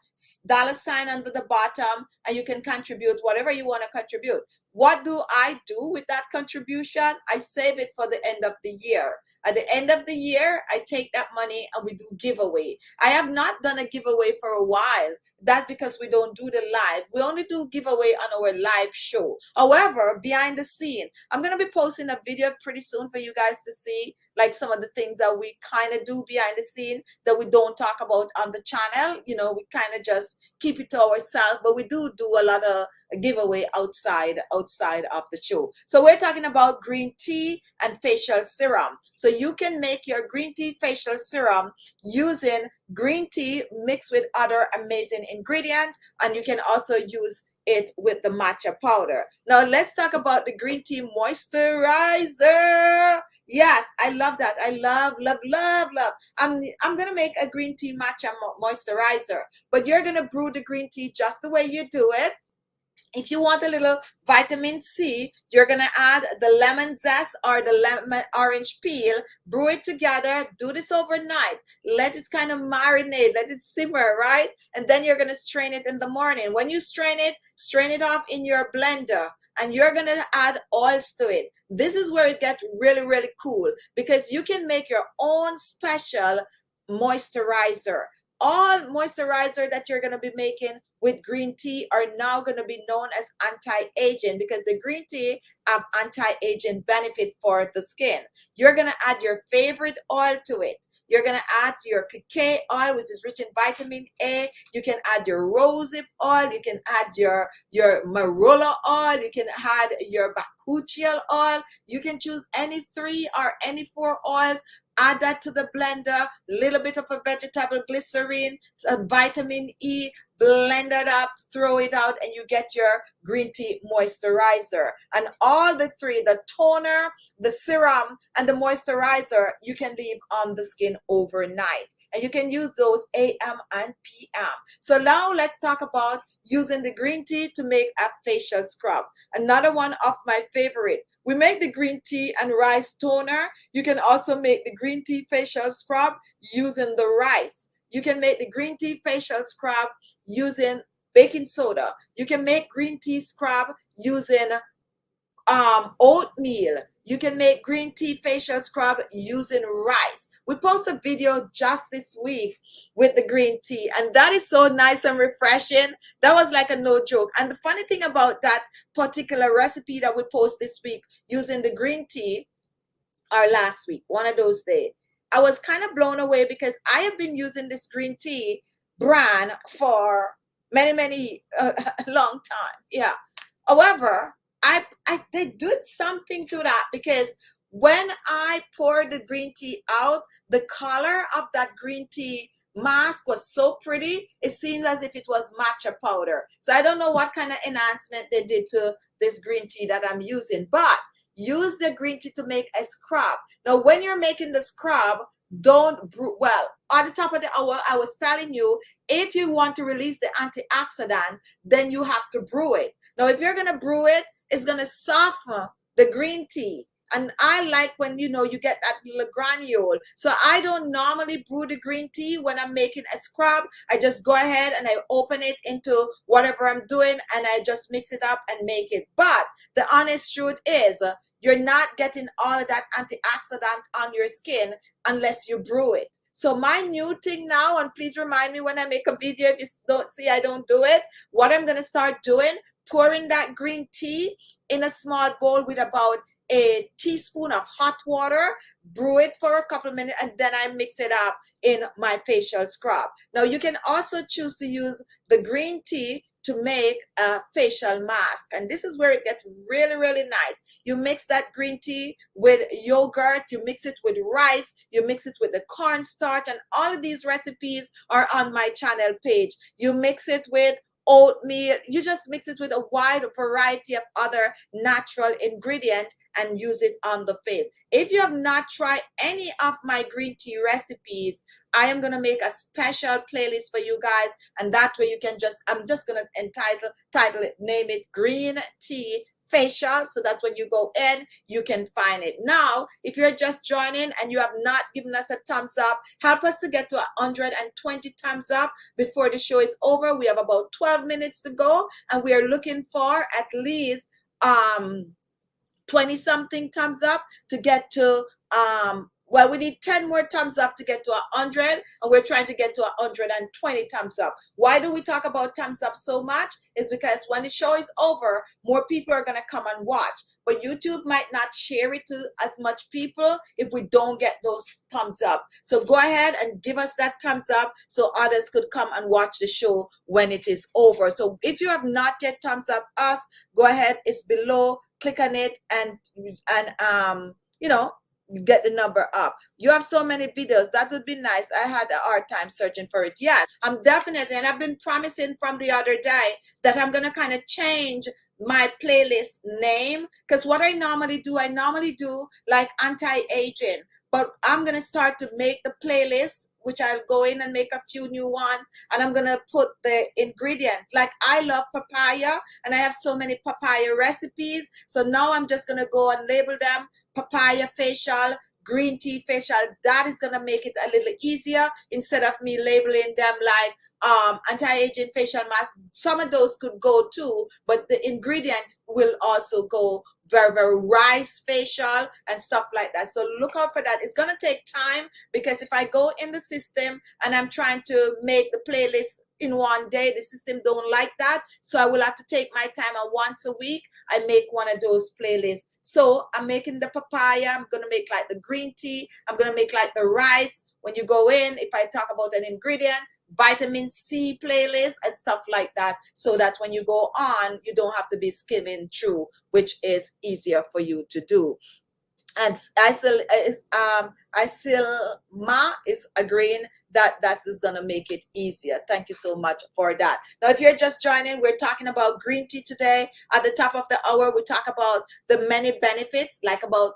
$ under the bottom and you can contribute whatever you want to contribute. What do I do with that contribution? I save it for the end of the year. At the end of the year, I take that money and we do giveaway. I have not done a giveaway for a while. that's because we don't do the live. We only do giveaway on our live show. However, behind the scene, I'm going to be posting a video pretty soon for you guys to see, like some of the things that we kind of do behind the scene that we don't talk about on the channel. You know, we kind of just keep it to ourselves, but we do a lot of giveaway outside of the show. So we're talking about green tea and facial serum. So you can make your green tea facial serum using green tea mixed with other amazing ingredients, and you can also use it with the matcha powder. Now let's talk about the green tea moisturizer. Yes, I love that. I love. I'm gonna make a green tea matcha moisturizer, but you're gonna brew the green tea just the way you do it. If you want a little vitamin C, you're going to add the lemon zest or the lemon orange peel, brew it together, do this overnight, let it kind of marinate, let it simmer, right? And then you're going to strain it in the morning. When you strain it off in your blender, and you're going to add oils to it. This is where it gets really, really cool, because you can make your own special moisturizer. All moisturizer that you're going to be making with green tea are now going to be known as anti-aging, because the green tea have anti-aging benefit for the skin. You're going to add your favorite oil to it. You're going to add your Khichi oil, which is rich in vitamin A. You can add your rosehip oil. You can add your marula oil. You can add your bakuchiol oil. You can choose any 3 or any 4 oils. Add that to the blender, little bit of a vegetable glycerin, some vitamin E, blend it up, throw it out, and you get your green tea moisturizer. And all the 3, the toner, the serum, and the moisturizer, you can leave on the skin overnight. And you can use those AM and PM. So now let's talk about using the green tea to make a facial scrub. Another one of my favorite. We make the green tea and rice toner. You can also make the green tea facial scrub using the rice. You can make the green tea facial scrub using baking soda. You can make green tea scrub using oatmeal. You can make green tea facial scrub using rice. We post a video just this week with the green tea, and that is so nice and refreshing. That was like a no joke. And the funny thing about that particular recipe that we post this week using the green tea, or last week, one of those days, I was kind of blown away, because I have been using this green tea brand for many long time. Yeah. However, they did something to that, because when I poured the green tea out, the color of that green tea mask was so pretty. It seems as if it was matcha powder. So I don't know what kind of enhancement they did to this green tea that I'm using, but use the green tea to make a scrub. Now, when you're making the scrub, don't brew. Well, at the top of the hour, I was telling you, if you want to release the antioxidant, then you have to brew it. Now, if you're going to brew it, it's going to soften the green tea. And I like when, you get that little granule. So I don't normally brew the green tea when I'm making a scrub. I just go ahead and I open it into whatever I'm doing, and I just mix it up and make it. But the honest truth is, you're not getting all of that antioxidant on your skin unless you brew it. So my new thing now, and please remind me when I make a video, if you don't see I don't do it, what I'm going to start doing, pouring that green tea in a small bowl with about a teaspoon of hot water, brew it for a couple of minutes, and then I mix it up in my facial scrub. Now, you can also choose to use the green tea to make a facial mask, and this is where it gets really, really nice. You mix that green tea with yogurt, you mix it with rice, you mix it with the cornstarch, and all of these recipes are on my channel page. You mix it with oatmeal, you just mix it with a wide variety of other natural ingredients and use it on the face. If you have not tried any of my green tea recipes, I am going to make a special playlist for you guys, and that way you can I'm just going to title it, name it Green Tea Facial, so that when you go in, you can find it. Now, if you're just joining and you have not given us a thumbs up, help us to get to 120 thumbs up before the show is over. We have about 12 minutes to go, and we are looking for at least 20 something thumbs up to get to well, we need 10 more thumbs up to get to 100, and we're trying to get to 120 thumbs up. Why do we talk about thumbs up so much? Is because when the show is over, more people are going to come and watch. But YouTube might not share it to as much people if we don't get those thumbs up. So go ahead and give us that thumbs up so others could come and watch the show when it is over. So if you have not yet thumbs up us, go ahead, it's below, click on it, and you know, get the number up. You have so many videos. That would be nice. I had a hard time searching for it. Yeah, I'm definitely, and I've been promising from the other day that I'm going to kind of change my playlist name, because what I normally do like anti-aging, but I'm going to start to make the playlist, which I'll go in and make a few new ones, and I'm going to put the ingredient. Like, I love papaya, and I have so many papaya recipes. So now I'm just going to go and label them papaya facial, green tea facial. That is going to make it a little easier instead of me labeling them like anti-aging facial mask. Some of those could go too, but the ingredient will also go very, very rice facial and stuff like that. So look out for that. It's going to take time, because if I go in the system and I'm trying to make the playlist in one day, the system don't like that. So I will have to take my time, and once a week I make one of those playlists. So I'm making the papaya, I'm going to make like the green tea, I'm going to make like the rice. When you go in, if I talk about an ingredient, vitamin C playlist and stuff like that, so that when you go on, you don't have to be skimming through, which is easier for you to do. And I still Ma is agreeing that is going to make it easier. Thank you so much for that. Now, if you're just joining, we're talking about green tea today. At the top of the hour, we talk about the many benefits, like about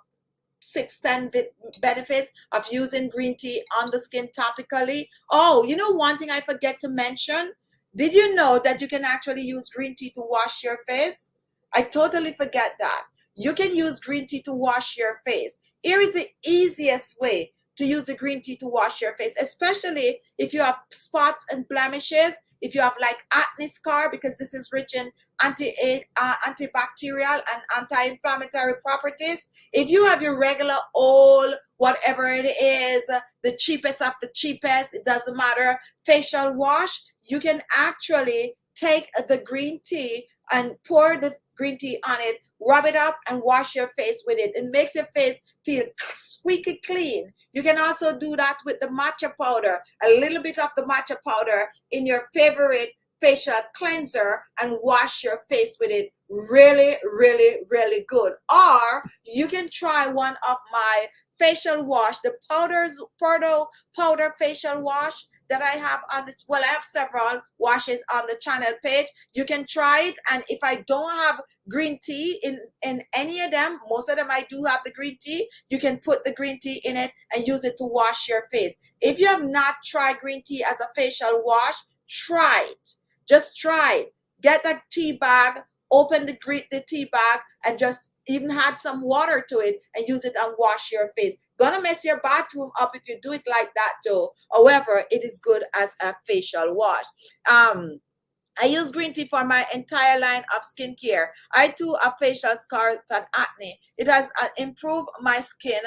6-10 benefits of using green tea on the skin topically. Oh, you know, one thing I forget to mention, did you know that you can actually use green tea to wash your face? I totally forget that. You can use green tea to wash your face. Here is the easiest way to use the green tea to wash your face, especially if you have spots and blemishes, if you have like acne scar, because this is rich in antibacterial and anti-inflammatory properties. If you have your regular old, whatever it is, the cheapest of the cheapest, it doesn't matter, facial wash, you can actually take the green tea and pour the green tea on it, rub it up, and wash your face with it. It makes your face feel squeaky clean. You can also do that with the matcha powder, a little bit of the matcha powder in your favorite facial cleanser, and wash your face with it. Really, really, really good. Or you can try one of my facial wash, the powder facial wash that I have on the, well, I have several washes on the channel page. You can try it, and if I don't have green tea in any of them, most of them I do have the green tea, you can put the green tea in it and use it to wash your face. If you have not tried green tea as a facial wash, try it. Just try it. Get that tea bag, open the tea bag, and just even add some water to it and use it and wash your face. Gonna mess your bathroom up if you do it like that though. However, it is good as a facial wash. I use green tea for my entire line of skincare. I too have facial scars and acne. It has improved my skin,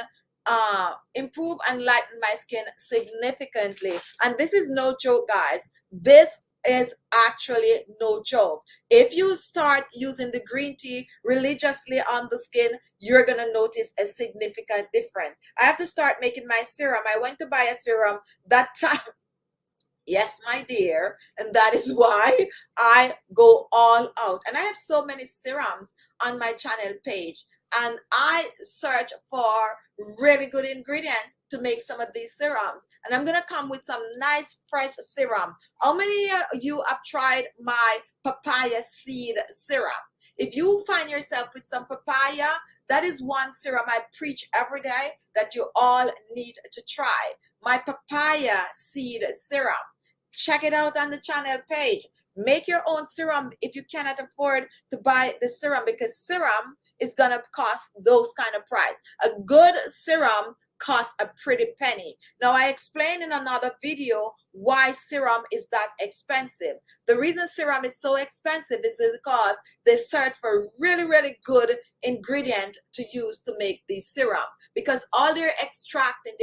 improve and lighten my skin significantly. And this is no joke, guys. This is actually no joke. If you start using the green tea religiously on the skin, you're going to notice a significant difference. I have to start making my serum. I went to buy a serum that time. Yes, my dear. And that is why I go all out. And I have so many serums on my channel page. And I search for really good ingredients to make some of these serums. And I'm going to come with some nice fresh serum. How many of you have tried my papaya seed serum? If you find yourself with some papaya, that is one serum I preach every day that you all need to try. My papaya seed serum. Check it out on the channel page. Make your own serum if you cannot afford to buy the serum, because serum is going to cost those kind of price. A good serum costs a pretty penny. Now, I explained in another video why serum is that expensive. The reason serum is so expensive is because they search for really, really good ingredient to use to make these serum, because all they're extracting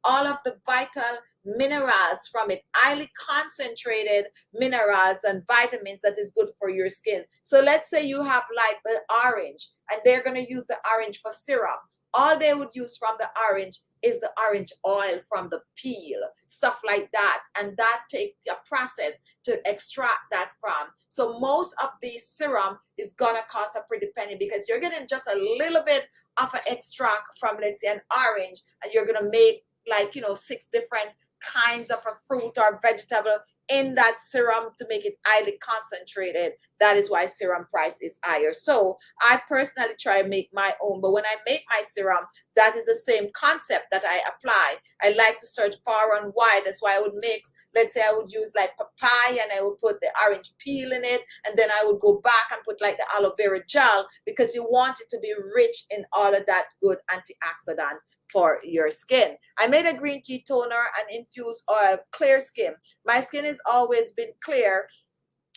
all of the vital minerals from it, highly concentrated minerals and vitamins that is good for your skin. So let's say you have like the orange and they're going to use the orange for serum. All they would use from the orange is the orange oil from the peel, stuff like that. And that takes a process to extract that from. So most of these serum is gonna cost a pretty penny, because you're getting just a little bit of an extract from, let's say, an orange, and you're gonna make like, you know, 6 different kinds of a fruit or vegetable in that serum to make it highly concentrated. That is why serum price is higher. So I personally try to make my own, but when I make my serum, that is the same concept that I apply. I like to search far and wide. That's why I would mix, let's say I would use like papaya and I would put the orange peel in it, and then I would go back and put like the aloe vera gel, because you want it to be rich in all of that good antioxidant for your skin. I made a green tea toner and infused oil, clear skin. My skin has always been clear,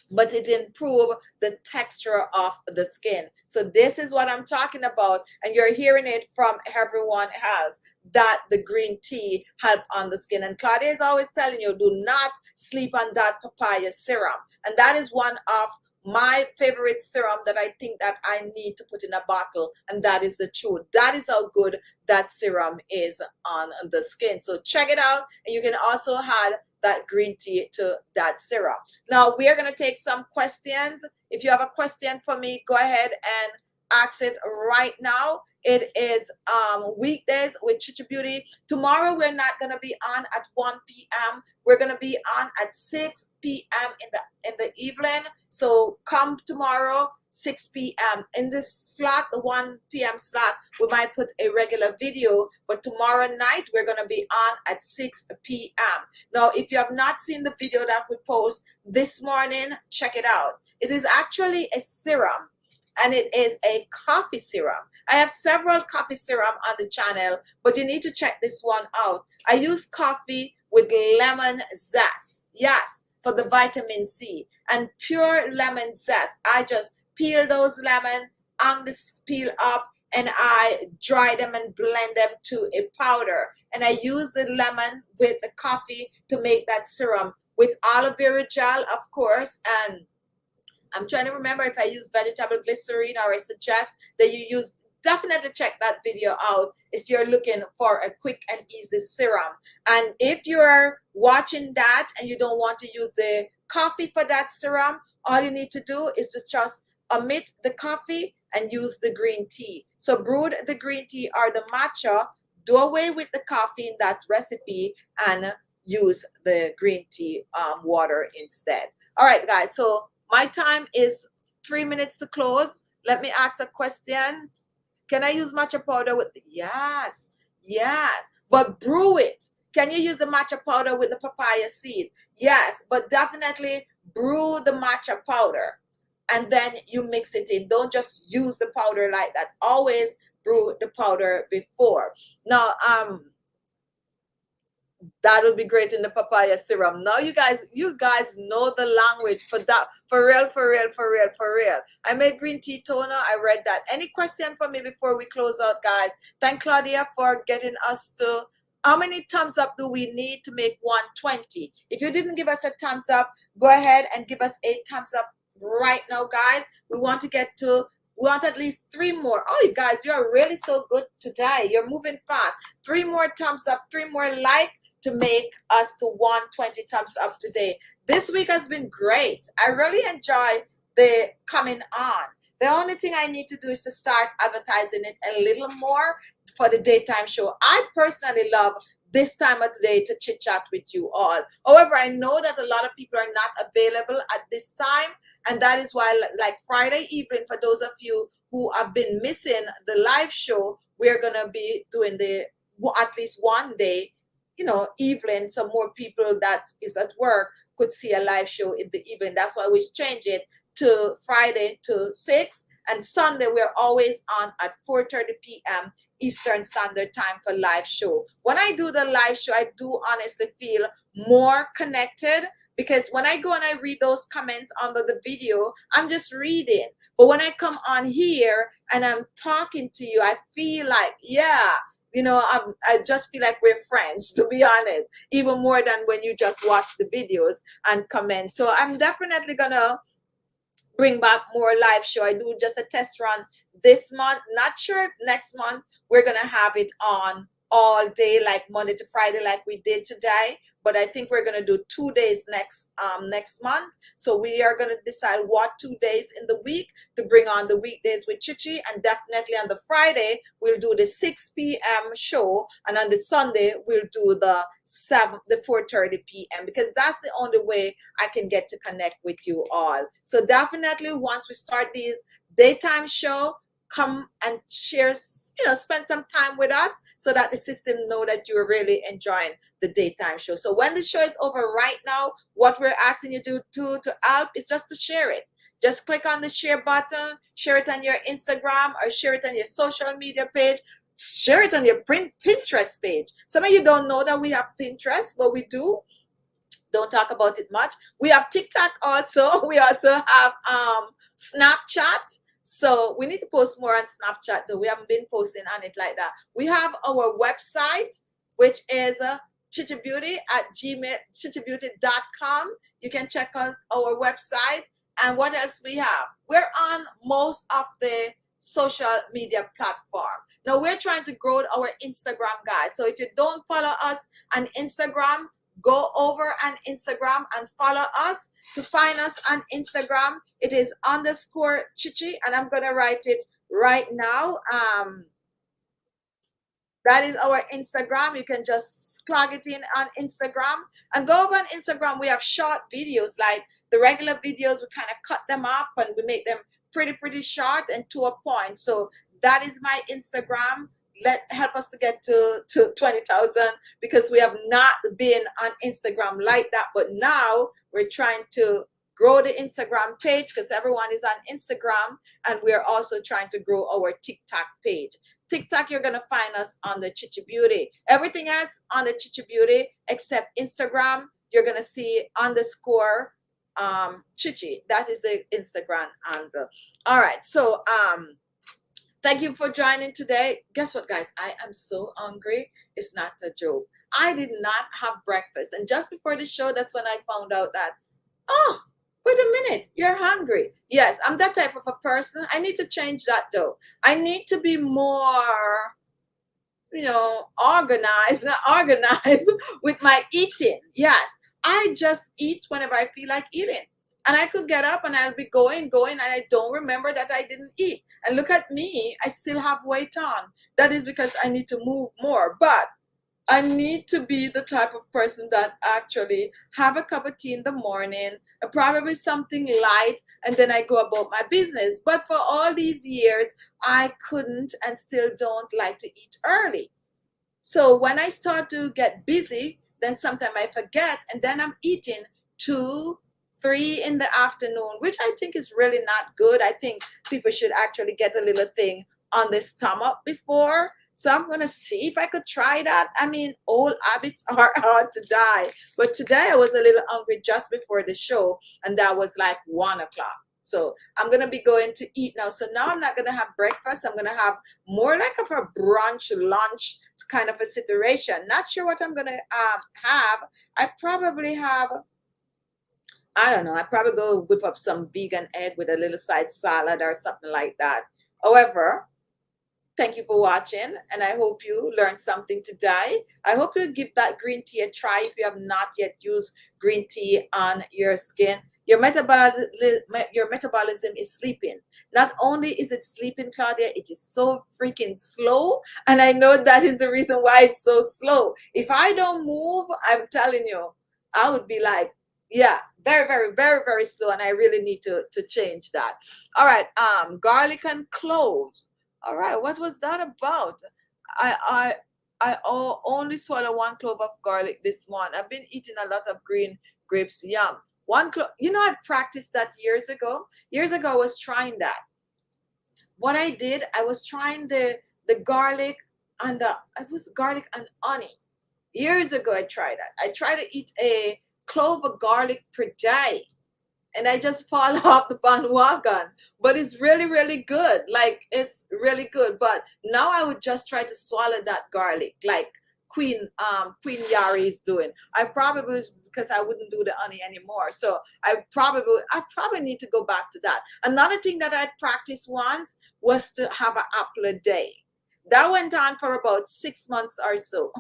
but it improved the texture of the skin. So this is what I'm talking about, and you're hearing it from everyone else, that the green tea help on the skin. And Claudia is always telling you, do not sleep on that papaya serum. And that is one of my favorite serum that I think that I need to put in a bottle, and that is the truth. That is how good that serum is on the skin. So check it out, and you can also add that green tea to that serum. Now we are going to take some questions. If you have a question for me, go ahead and ask it right now. It is weekdays with Khichi Beauty. Tomorrow we're not going to be on at 1 p.m. We're going to be on at 6 p.m. in the evening. So come tomorrow, 6 p.m. In this slot, the 1 p.m. slot, we might put a regular video, but tomorrow night we're going to be on at 6 p.m. Now, if you have not seen the video that we post this morning, check it out. It is actually a serum, and it is a coffee serum. I have several coffee serum on the channel, but you need to check this one out. I use coffee with lemon zest, yes, for the vitamin C, and pure lemon zest. I just peel those lemon, on the peel up, and I dry them and blend them to a powder. And I use the lemon with the coffee to make that serum with aloe vera gel, of course. And I'm trying to remember if I use vegetable glycerin, or I suggest that you use, definitely check that video out if you're looking for a quick and easy serum. And if you're watching that and you don't want to use the coffee for that serum, all you need to do is to just omit the coffee and use the green tea. So brew the green tea or the matcha, do away with the coffee in that recipe, and use the green tea water instead. All right, guys, so my time is 3 minutes to close. Let me ask a question. Can I use matcha powder with yes, but brew it. Can you use the matcha powder with the papaya seed? Yes, but definitely brew the matcha powder and then you mix it in. Don't just use the powder like that. Always brew the powder before. Now, that would be great in the papaya serum. Now you guys know the language for that. For real. I made green tea toner. I read that. Any question for me before we close out, guys? Thank Claudia for getting us to, how many thumbs up do we need to make 120? If you didn't give us a thumbs up, go ahead and give us a thumbs up right now, guys. We want at least 3 more. Oh, you guys, you are really so good today. You're moving fast. 3 more thumbs up, 3 more like, to make us to 120 thumbs up today. This week has been great. I really enjoy the coming on. The only thing I need to do is to start advertising it a little more for the daytime show. I personally love this time of the day to chit chat with you all. However, I know that a lot of people are not available at this time, and that is why, like Friday evening, for those of you who have been missing the live show, we're gonna be doing the at least one day, evening, so more people that is at work could see a live show in the evening. That's why we change it to Friday to 6, and Sunday we're always on at 4:30 p.m. Eastern Standard Time for live show. When I do the live show, I do honestly feel more connected, because when I go and I read those comments under the video, I'm just reading. But when I come on here and I'm talking to you, I feel like, yeah, you know, I just feel like we're friends, to be honest, even more than when you just watch the videos and comment. So I'm definitely gonna bring back more live show. I do just a test run this month. Not sure if next month we're gonna have it on all day, like Monday to Friday, like we did today. But I think we're gonna do 2 days next month. So we are gonna decide what 2 days in the week to bring on the weekdays with Khichi, and definitely on the Friday we'll do the 6 p.m. show, and on the Sunday we'll do the 4:30 p.m. because that's the only way I can get to connect with you all. So definitely once we start these daytime show, come and share, you know, spend some time with us so that the system know that you're really enjoying the daytime show. So when the show is over right now, what we're asking you to help is just to share it. Just click on the share button, share it on your Instagram or share it on your social media page, share it on your Pinterest page. Some of you don't know that we have Pinterest, but we do. Don't talk about it much. We have TikTok also. We also have Snapchat. So we need to post more on Snapchat though. We haven't been posting on it like that. We have our website, which is khichibeauty at khichibeauty.com. You can check out our website. And what else we have? We're on most of the social media platform. Now we're trying to grow our Instagram, guys. So if you don't follow us on Instagram, go over on Instagram and follow us. To find us on Instagram, it is _Khichi, and I'm gonna write it right now. That is our Instagram. You can just plug it in on Instagram and go over on Instagram. We have short videos, like the regular videos. We kind of cut them up and we make them pretty short and to a point. So that is my Instagram. Help us to get to 20,000, because we have not been on Instagram like that. But now we're trying to grow the Instagram page because everyone is on Instagram, and we're also trying to grow our TikTok page. TikTok, you're going to find us on the Khichi Beauty. Everything else on the Khichi Beauty except Instagram, you're going to see _Khichi. That is the Instagram handle. All right. So, thank you for joining today. Guess what, guys? I am so hungry. It's not a joke. I did not have breakfast. And just before the show, that's when I found out that, oh, wait a minute, you're hungry. Yes, I'm that type of a person. I need to change that though. I need to be more, you know, organized with my eating. Yes, I just eat whenever I feel like eating. And I could get up and I'll be going, and I don't remember that I didn't eat. And look at me, I still have weight on. That is because I need to move more. But I need to be the type of person that actually have a cup of tea in the morning, probably something light, and then I go about my business. But for all these years, I couldn't and still don't like to eat early. So when I start to get busy, then sometimes I forget, and then I'm eating 2, 3 in the afternoon, which I think is really not good. I think people should actually get a little thing on the stomach before. So I'm going to see if I could try that. I mean, old habits are hard to die. But today I was a little hungry just before the show, and that was like 1 o'clock. So I'm going to be going to eat now. So now I'm not going to have breakfast. I'm going to have more like of a brunch, lunch kind of a situation. Not sure what I'm going to have. I probably have, I don't know, I probably go whip up some vegan egg with a little side salad or something like that. However, thank you for watching, and I hope you learned something today. I hope you give that green tea a try if you have not yet used green tea on your skin. Your metabolism is sleeping. Not only is it sleeping, Claudia, it is so freaking slow. And I know that is the reason why it's so slow. If I don't move, I'm telling you, I would be like, yeah, very slow. And I really need to change that. All right, garlic and cloves. All right, what was that about? I only swallow 1 clove of garlic this morning. I've been eating a lot of green grapes. Yum. 1 clove. You know, I practiced that years ago. Years ago, I was trying that. What I did, I was trying the garlic and it was garlic and honey. Years ago, I tried that. I tried to eat a clove of garlic per day, and I just fall off the bandwagon. But it's really, really good. Like, it's really good. But now I would just try to swallow that garlic, like Queen Yari is doing. I probably, because I wouldn't do the honey anymore. So I probably need to go back to that. Another thing that I practiced once was to have an apple a day. That went on for about 6 months or so.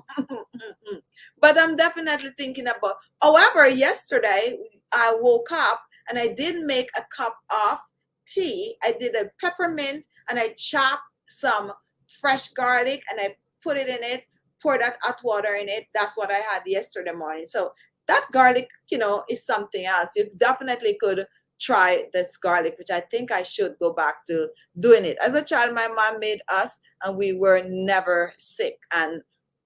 But I'm definitely thinking about. However, yesterday I woke up and I did make a cup of tea. I did a peppermint and I chopped some fresh garlic and I put it in it, pour that hot water in it. That's what I had yesterday morning. So that garlic, is something else. You definitely could try this garlic, which I think I should go back to doing it. As a child, my mom made us and we were never sick. And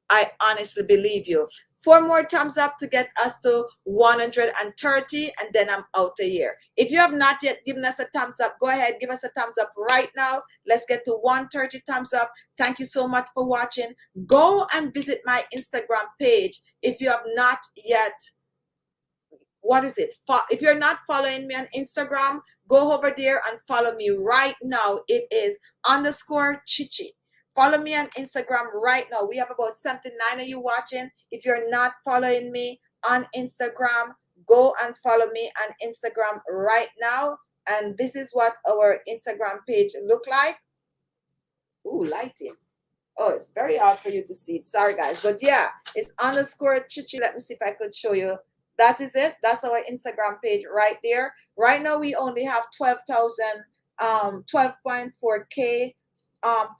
I honestly believe you. 4 more thumbs up to get us to 130, and then I'm out a year. If you have not yet given us a thumbs up, go ahead, give us a thumbs up right now. Let's get to 130 thumbs up. Thank you so much for watching. Go and visit my Instagram page if you have not yet. If you're not following me on Instagram, go over there and follow me right now. It is _Khichi. Follow me on Instagram right now. We have about 79 of you watching. If you're not following me on Instagram, go and follow me on Instagram right now. And this is what our Instagram page look like. Ooh, lighting. Oh, it's very hard for you to see it. Sorry, guys. But yeah, it's _Khichi. Let me see if I could show you. That is it. That's our Instagram page right there. Right now, we only have 12.4K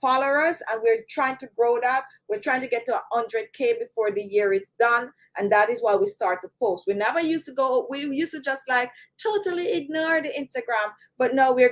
followers, and we're trying to grow that. We're trying to get to 100K before the year is done, and that is why we start to post. We never used to go. We used to just like totally ignore the Instagram, but now we're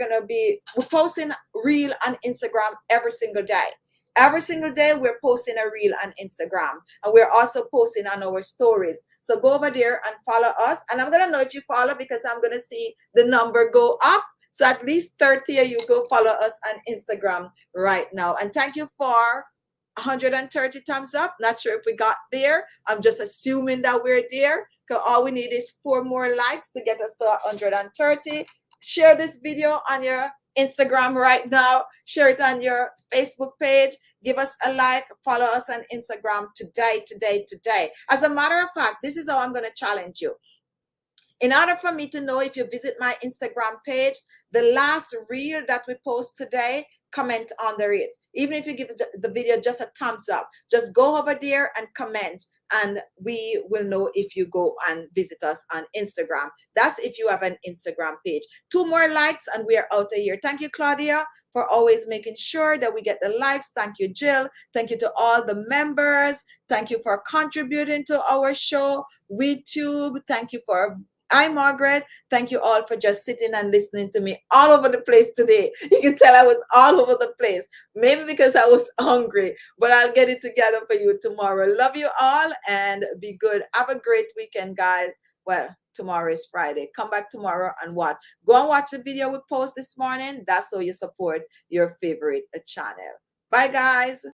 posting reel on Instagram every single day. Every single day, we're posting a reel on Instagram, and we're also posting on our stories. So go over there and follow us. And I'm going to know if you follow because I'm going to see the number go up. So at least 30 of you go follow us on Instagram right now. And thank you for 130 thumbs up. Not sure if we got there. I'm just assuming that we're there, because all we need is 4 more likes to get us to 130. Share this video on your Instagram right now. Share it on your Facebook page. Give us a like. Follow us on Instagram today. As a matter of fact, this is how I'm going to challenge you. In order for me to know if you visit my Instagram page, the last reel that we post today, comment under it. Even if you give the video just a thumbs up, just go over there and comment, and we will know if you go and visit us on Instagram. That's if you have an Instagram page. 2 more likes and we are out of here. Thank you, Claudia, for always making sure that we get the likes. Thank you, Jill. Thank you to all the members. Thank you for contributing to our show. WeTube. Thank you for Hi, Margaret. Thank you all for just sitting and listening to me all over the place today. You can tell I was all over the place. Maybe because I was hungry, but I'll get it together for you tomorrow. Love you all and be good. Have a great weekend, guys. Well, tomorrow is Friday. Come back tomorrow and watch. Go and watch the video we post this morning. That's how you support your favorite channel. Bye, guys.